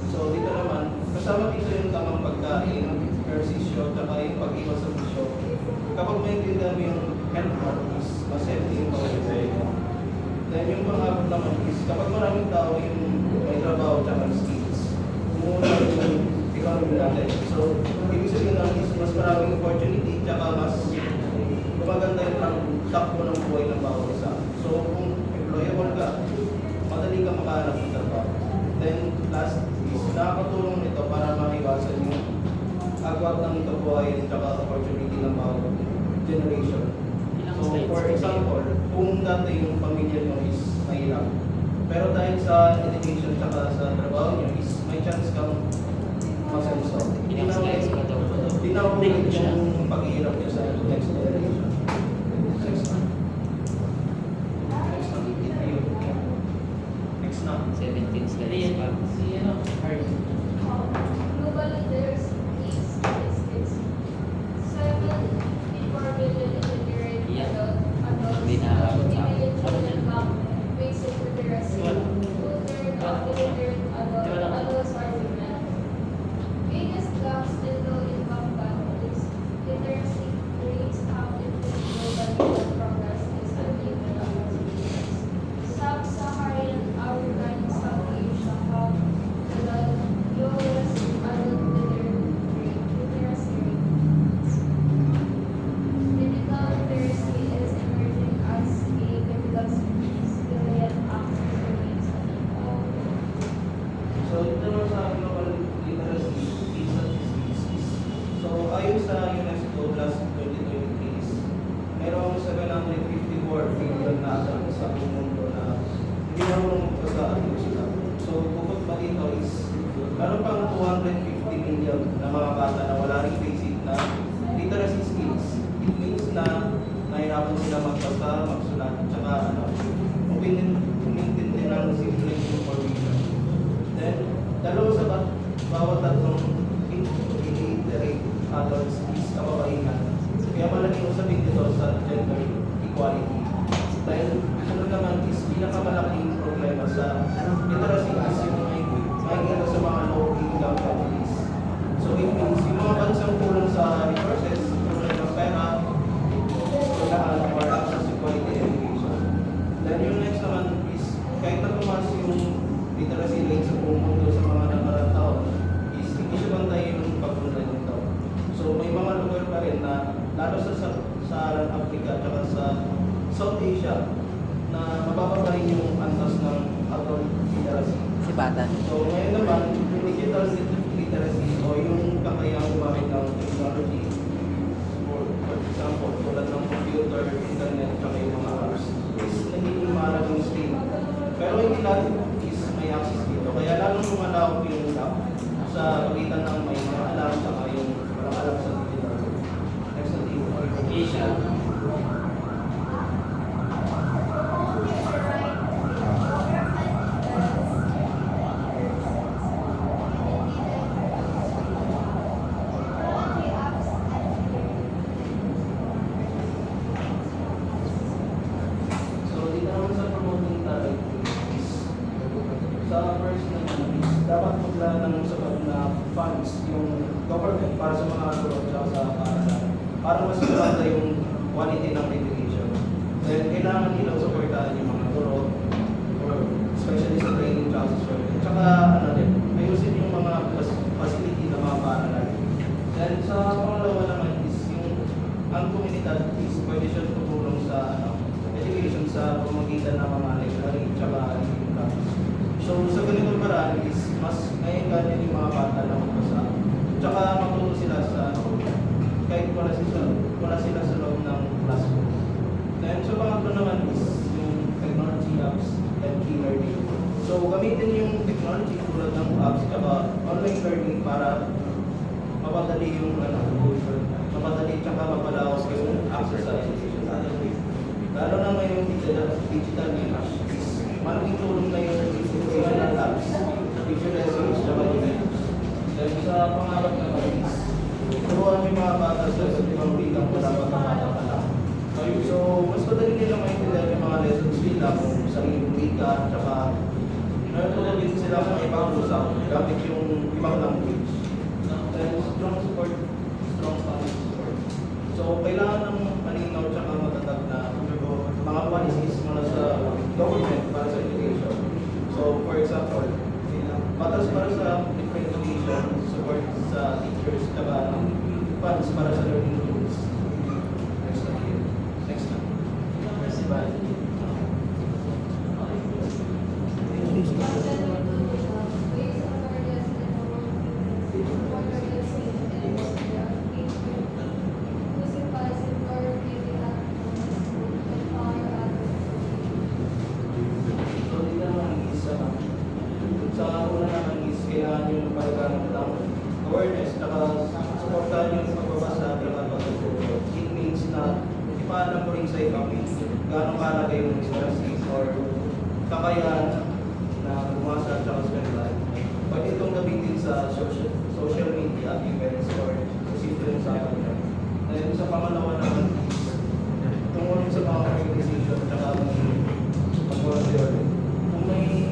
So dito naman, kasama dito yung tamang pagkain, ehersisyo, tsaka yung pag-iwas sa bisyo. Kapag may tindahan mo yung health mo, is mas healthy yung pag-ibig. Then yung pangalan naman is, kapag maraming tao yung may trabaho tsaka skills, umuna yung economy natin. So, ibig sabihin naman is mas maraming opportunity tsaka mas gumaganda yung takbo ng buhay ng bawat isa. So, kung employable ka, madali kang makahanap ng trabaho. Then, last is, nakakatulong nito para maiwasan yung agwat ng kabuhayan tsaka opportunity ng bawat generation. So, for example, kung dati yung pamilya nyo is mahirap, pero dahil sa education tsaka sa trabaho nyo is may chance kang masenso. Hindi na ulit yung pag-iirap nyo sa next generation. Next na. Next na. Next na. 17 studies pa. Global leaders is statistics. 7.4 billion illiterate adults, 3 million children lack basic literacy. 2/3 of illiterate adults are women. Biggest gaps in low-income families. Literacy rates have improved globally, but progress is uneven among regions. Sub-Saharan Africa and South Asia have the lowest adult literacy rates. Digital literacy is emerging as a critical skill, yet access remains unequal. kagubatan. So ngayon naman, digital literacy o yung kakayang gumamit ng technology, for example, tulad ng computer, internet, tsaka yung mga apps, is nagiging mahalagang skill. Pero hindi lahat is may access dito. Kaya lalong lumalawak yung gap sa pagitan ng may mga alam tsaka yung walang alam sa digital. Next na team. Asia. So dito naman sa promoting talent is sa first naman is dapat maglaan ng sapat na funds yung government para sa mga guro at sa paaralan para mas maganda yung quality ng education. Then kailangan nilang supportahan yung mga guro or especially sa training classes for them. Tsaka ano din, ayusin yung mga facility ng mga paaralan. Then sa pangalawa naman is yung ang komunidad is pwede siya tumulong sa education sa pamamagitan ng mga library tsaka reading clubs. So sa ganitong paraan is mas ngayon yung mga bata na magbasa. Tsaka matuto sila sa kahit wala sila sa loob ng classroom. Then sa pangatlo naman is yung technology apps and e-learning. So gamitin yung technology tulad ng apps tsaka online learning para mapadali yung mapadali tsaka mapalawas yung access sa education. Lalo na ngayon digital media is malaking tulong na yung educational apps, video lessons, tsaka events. Then sa pangarap na is turuan yung mga bata sa ibang wikang wala pa bata pa lang. So mas madali nila maintindihan yung mga lessons nila kung sariling wika, tsaka natulog din sila mga ibang usap gamit yung ibang language. Then strong support, strong family support. So kailangan ng malinaw tsaka matatag na mga policies mula sa government para sa education. So for example, batas para sa different education, support sa teachers, tsaka funds para sa learning tools. Next na. Next na. Festival. So dito naman is sa una naman is kailangan yung pagkaroon ng awareness tsaka supportahan yung pagbabasa at pagkakatuto. It means na ipaalam mo rin sa ibang gano'ng kalagay yung literacy or kakayahan na bumasa at saka spend life. Pwede itong gamitin sa social media events or simple sa kanila. Then sa pangalawa naman is tungkol sa mga organization at saka mag-volunteer. Kung may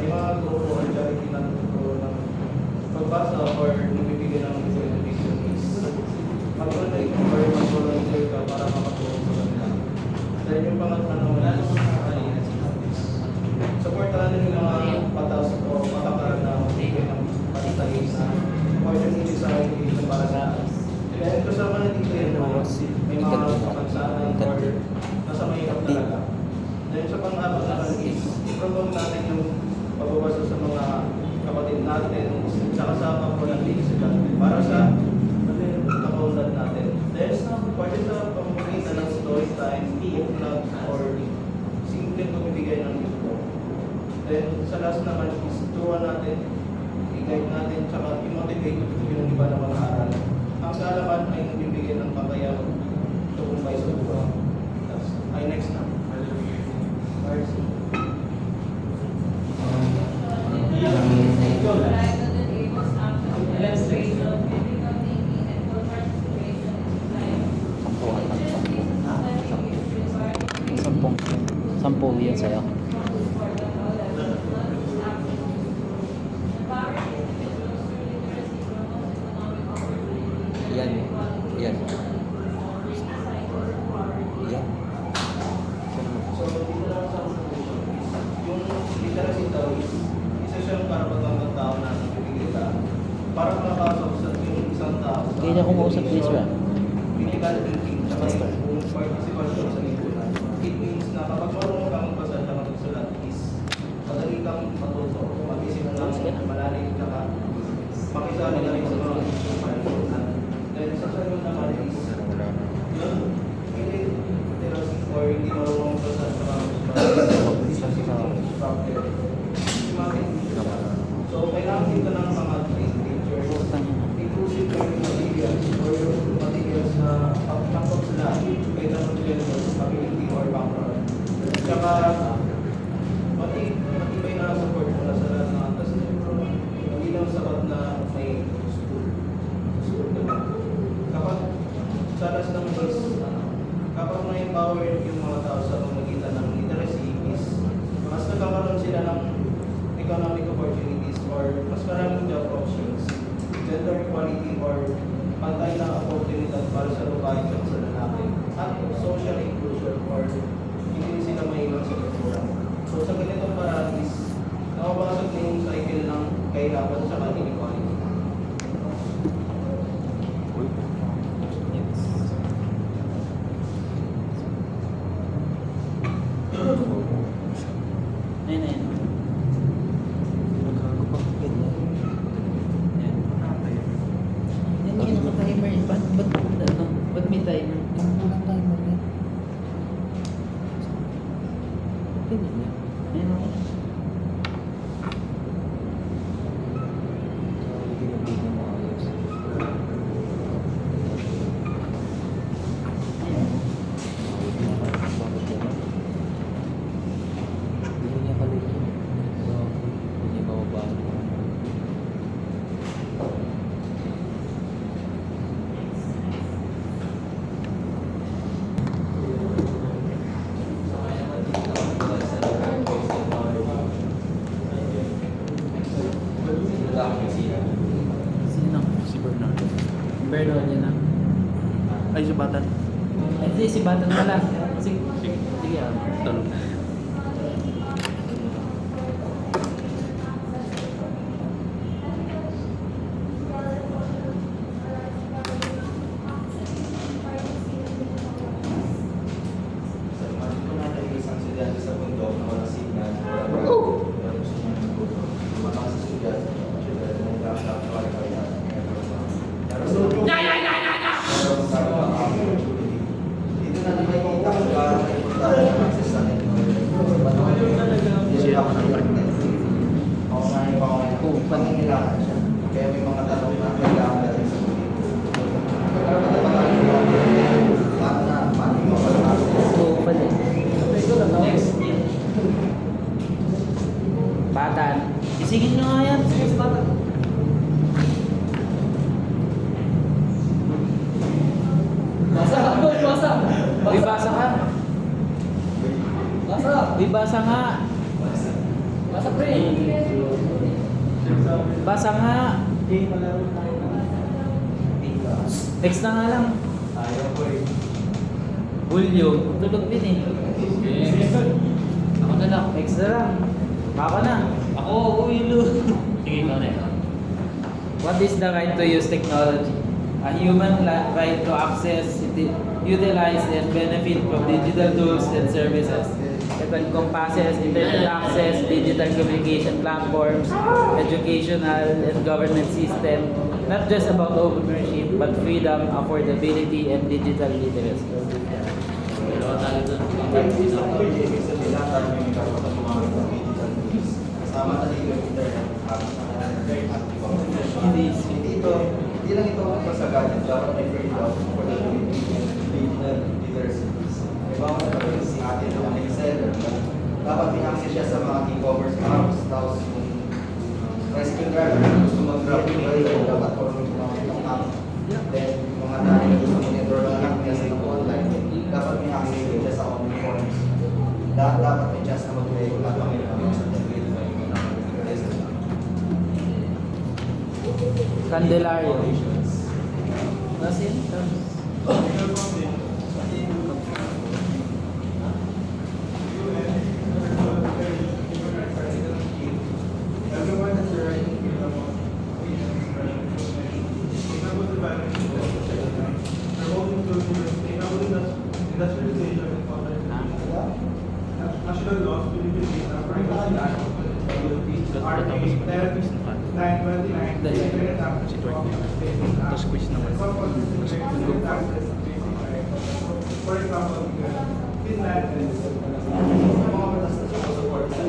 mga guro or charity na tuturo ng pagbasa or nagbibigay ng education is mag-volunteer or mag-volunteer ka para makatulong sa kanila. Then yung pangatlo naman is supportahan din yung mga patas o patakaran na magbigay ng patitay na opportunity sa education para sa then kasama na dito yung may mga kapansanan or nasa mahirap talaga. Then sa pang-apat naman is i-promote natin yung pagbabasa sa mga kapatid natin tsaka sa kapatid para sa kapaunlad natin. Then pwede sa pamamagitan ng story time, book clubs, or simple pamibigay ng libro. Then sa last naman is turuan natin, i-guide natin, tsaka i-motivate yung iba na mga aral. Ang kaalaman ay nagbibigay ng kakayang tukumbay sa buwan. Ay next na. Mercy. Sampu yun sa'yo. Yan. Yan. Yan. So, dito lang sa yung literacy daw is isa siyang karapatang ng tao na nagbibigay para makapasok sa yung isang tao. Hindi niya kumausap please ba? Critical thinking, tsaka yung participation sa lipunan. It means na kapag marunong kang magbasa at magsulat is madali kang matuto, malalim tsaka makisali na rin sa mga then sa sunod naman is yun, hindi literacy or hindi marunong sa so kailangan dito ng mga teachers inclusive learning materials or yung materials na pagkakot sila kahit anong level, ability or background. Tsaka matibay na support mula sa lahat ng kasi hindi lang sapat na may school. Kapag sa last ng is kapag na-empower yung mga tao sa pamagitan ng literacy is mas nagkakaroon sila ng economic opportunities or mas maraming job options, gender equality or pantay na oportunidad para sa babae at sa lalaki, at social inclusion or hindi sila maiwan sa kultura. So sa ganitong paraan is nakabasag na yung cycle ng kahirapan sa inequality. Ayun, ayun. Nakakapagpapit na. Yan. Yan yung naka-timer. Ba't may timer? Yung walang timer yan. Pwede na. Ayun ako. Ginabigyan mo ayos. Ayun. Bakit gano'n? Hindi niya kalutin. So, hindi mababasa. Sino? Si Bernardo. Bernardo yan na. Ay, si Batan. Ay, hindi, si Batan pala. Sige, sige. Tulog. Isang estudyante sa bundok na walang signal, lumabas sa estudyante, dito na nakikita kung paano yung access sa technology. Hindi ako ng partner. Ako nga yung pangangailangan siya. Kaya may mga tanong na kailangan natin sa paano yung access. So, pwede. Next. Batan. Isigin nyo nga yan. Sige, si Batan. Basa ka, boy, basa. Uy, basa ka. Basa. Uy, basa nga. Basa, pre. Basa nga. Text na nga lang. Ayaw ko eh. Julio. Tulog din eh. Ako na lang. Text na lang. Baka na. Ako, Julio. Sige, ikaw na. What is the right to use technology? A human right to access, utilize, and benefit from digital tools and services. It encompasses internet access, digital communication platforms, educational and government system, not just about ownership, but freedom, affordability, and digital literacy. Dalawa tayo doon. Ibig sabihin lahat tayo may karapatan gumamit ng digital tools. Kasama na dito yung internet at hindi lang ito ang pasagalan, dapat may freedom for the digital literacy. May bawang na pagkakas si atin ng mga seller, dapat may access siya sa mga e-commerce apps, tapos yung tricycle driver na gusto mag-grab yung driver, dapat marunong gumamit ng app. Then, yung mga dahil na gusto mag-enroll ng app niya sa online, dapat may access din siya sa online forms. Dapat may chance na mag-play kung dapat may sa Candelario. Nasin? Everyone has the right to freedom of speech and expression. Equitable development of education, promoting sustainable industrialization and conservation. National laws will be based on privacy and Tapos quiz naman. For example, Finland and Mga batas na support sa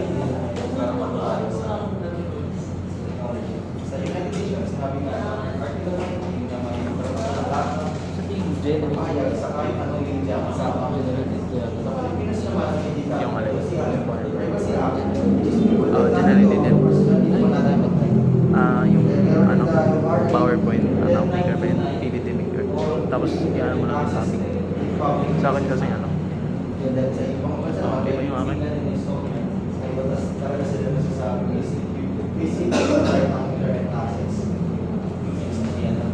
sa United Nations, sabi nga, Article 19 na may Sa tingin mo, general. pahayag sa kahit anong linya kasama. Sa Pilipinas naman, hindi ka Yung alay. Privacy Act, generated yan. yung Ano, PowerPoint, maker pa yun, PPT maker. Tapos, yan mo lang yung topic. Sa akin kasi ano, Sa ibang bansa naman, Di ba yung akin? ay batas talaga sila nasasabi ng basic right ang internet access. Yan lang.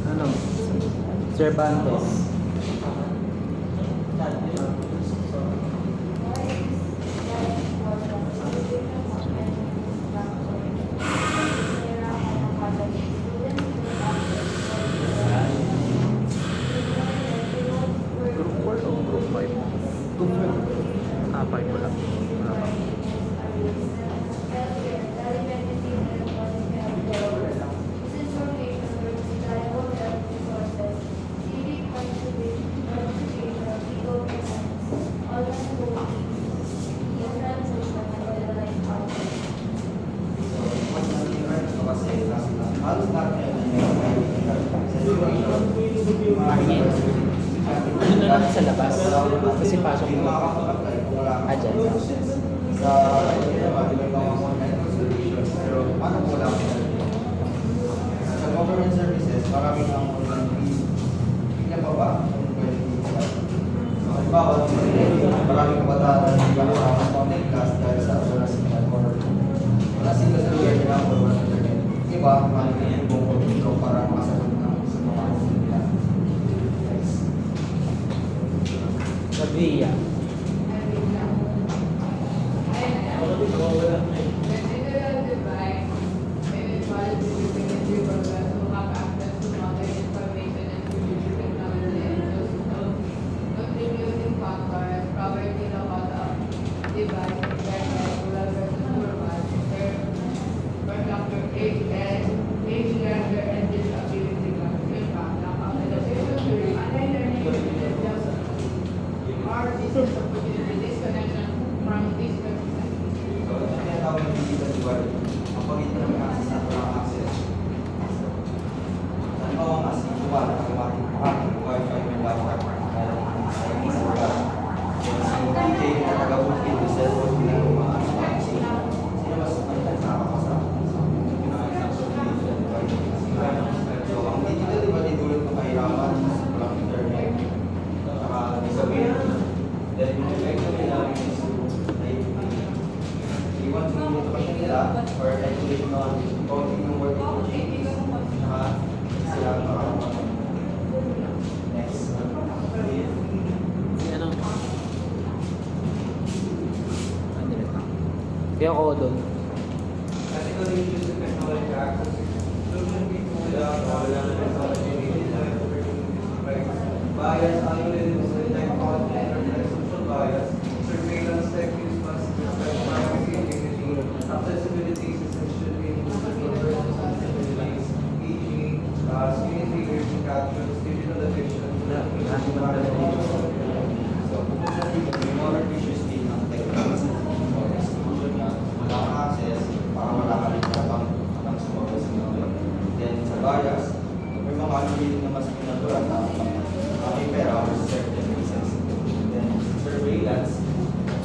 Ano? Cervantes. group 4 o group 5? Ah, 5 wala. Wala pa. So, mas nag-learn ito kasi halos lahat ngayon ay may Doon na lang sa labas. Kasi pasok mo. Ah, dyan. Sa may mga online solutions, pero paano po lang? Sa government services, marami ng online fees. Bigyan pa ba? So, halimbawa, maraming kabataan na hindi makasama sa online class dahil sa wala signal or wala signal sa lugar nila or wala internet. Iba, marami yung buong pagkiko para makasagot ng sa mga nila. Next. Sa Villa. So, ito yung tawag ng digital divide. Ang pagitan ng access at walang access. Halimbawa nga si Juan, ang Wi-Fi may laptop, meron sa isa wala. Si DJ na taga-bukid, yung cellphone nila, sino mas nakakasama? Yun ang isang digital divide. So, ang digital divide ay dulot ng kahirapan, walang internet, saka disability. Then, yung effect nila is iwan sa mga edukasyon nila or education on coding ng work opportunities saka sila makakapag next. Si ano? Kaya ako doon. Ethical issues with technology access. Children people without technology needs bias, algorithms, and technology, and social bias, surveillance techniques must respect privacy and dignity, accessibility systems should be inclusive of persons and disabilities, e.g., screen readers and captions, digital addiction, So, may more issues din ang technology. So, exclusion nga, wala kang access, para wala ka rin kapag sumabay sa mga. Then, sa bias, may mga algorithm na mas pinaturan na may pera or certain reasons. Then, surveillance,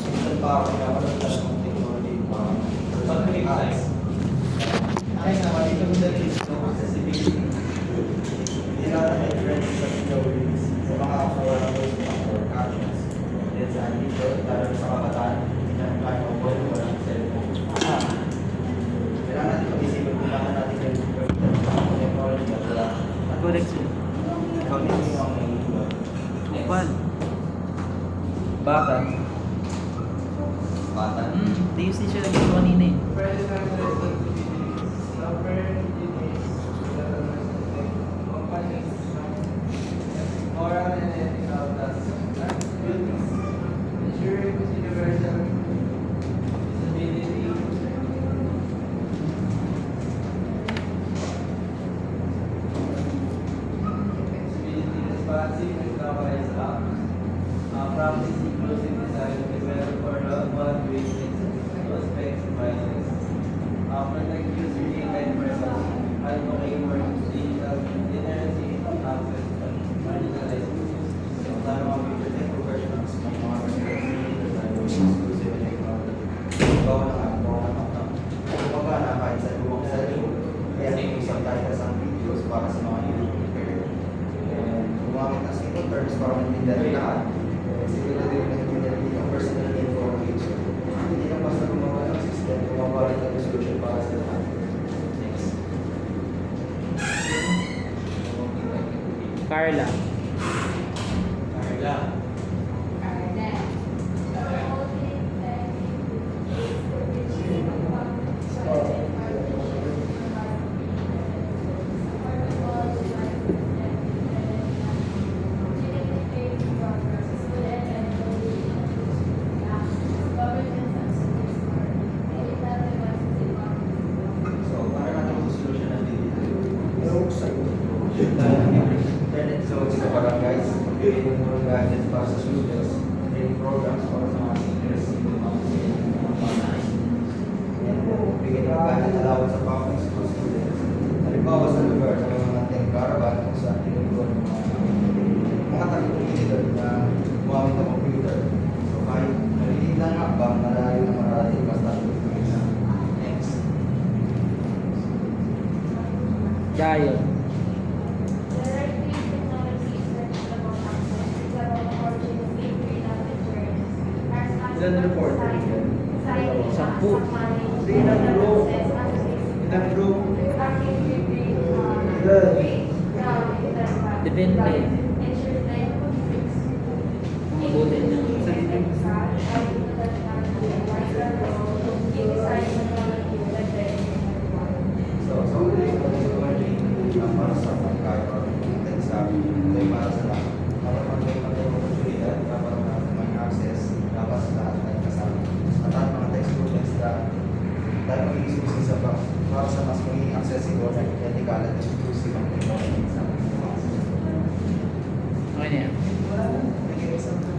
minsan pa kaya wala ng technology para personal acts. Ay, naman ito mo dali sa accessibility. Hindi na difference sa theories sa mga affordable actions. Then sa dito, talagang sa kabataan, hindi na kaya mag-avoid walang cellphone. Kailangan natin pag-isipin kung paano natin yung technology at wala. Correct sir. Ikaw din yung ang nangihula. Kwan. Bata. Bata. TFC siya naging kanina eh. President pinaka-wise apps. Practice inclusive design, prepare for loved one, waste aspects, devices. Protect user data and privacy. Advocate for digital literacy, access, and marginalized users. So, tayo mga future tech professionals, may mga responsibilities tayo exclusive and technology. Bawa na nga, kumbaga na kahit sa lumang cellphone, kaya may subtitles ang videos para sa mga YouTube career. And gumamit ng simple terms para maintindihan ng lahat. Siguro din maintindihan ang personal info ng user. Hindi lang basta gumawa ng system, gumawa rin ng solution para sa lahat. Next. Carla. Carla. So, para natin ang solution ng internet zones sa barangays, magbigay ng mga gadgets para sa students, training programs para sa mga seniors, single moms, and mga panay. Yan po, magbigay ng gadget allowance sa public school students. Halimbawa sa lugar na may mga tent caravan kung saan tinutulungan ng mga taga-community na gumamit ng computer. So, kahit nalilig lang hakbang, malayo na mararating basta next. Gayo. Ilan reporter yan? 10. Hindi, ilang group? Ilang group? Depende. Mabuti na. So, para sa pagkain or content sa ay para sa lahat. Para maging oportunidad, para may access, dapat sa lahat ay kasama. At ang mga tech students na tayo mag-iisip sa para sa mas maging accessible and ethical at inclusive ang technology sa mga. Okay na yan. Nag-exam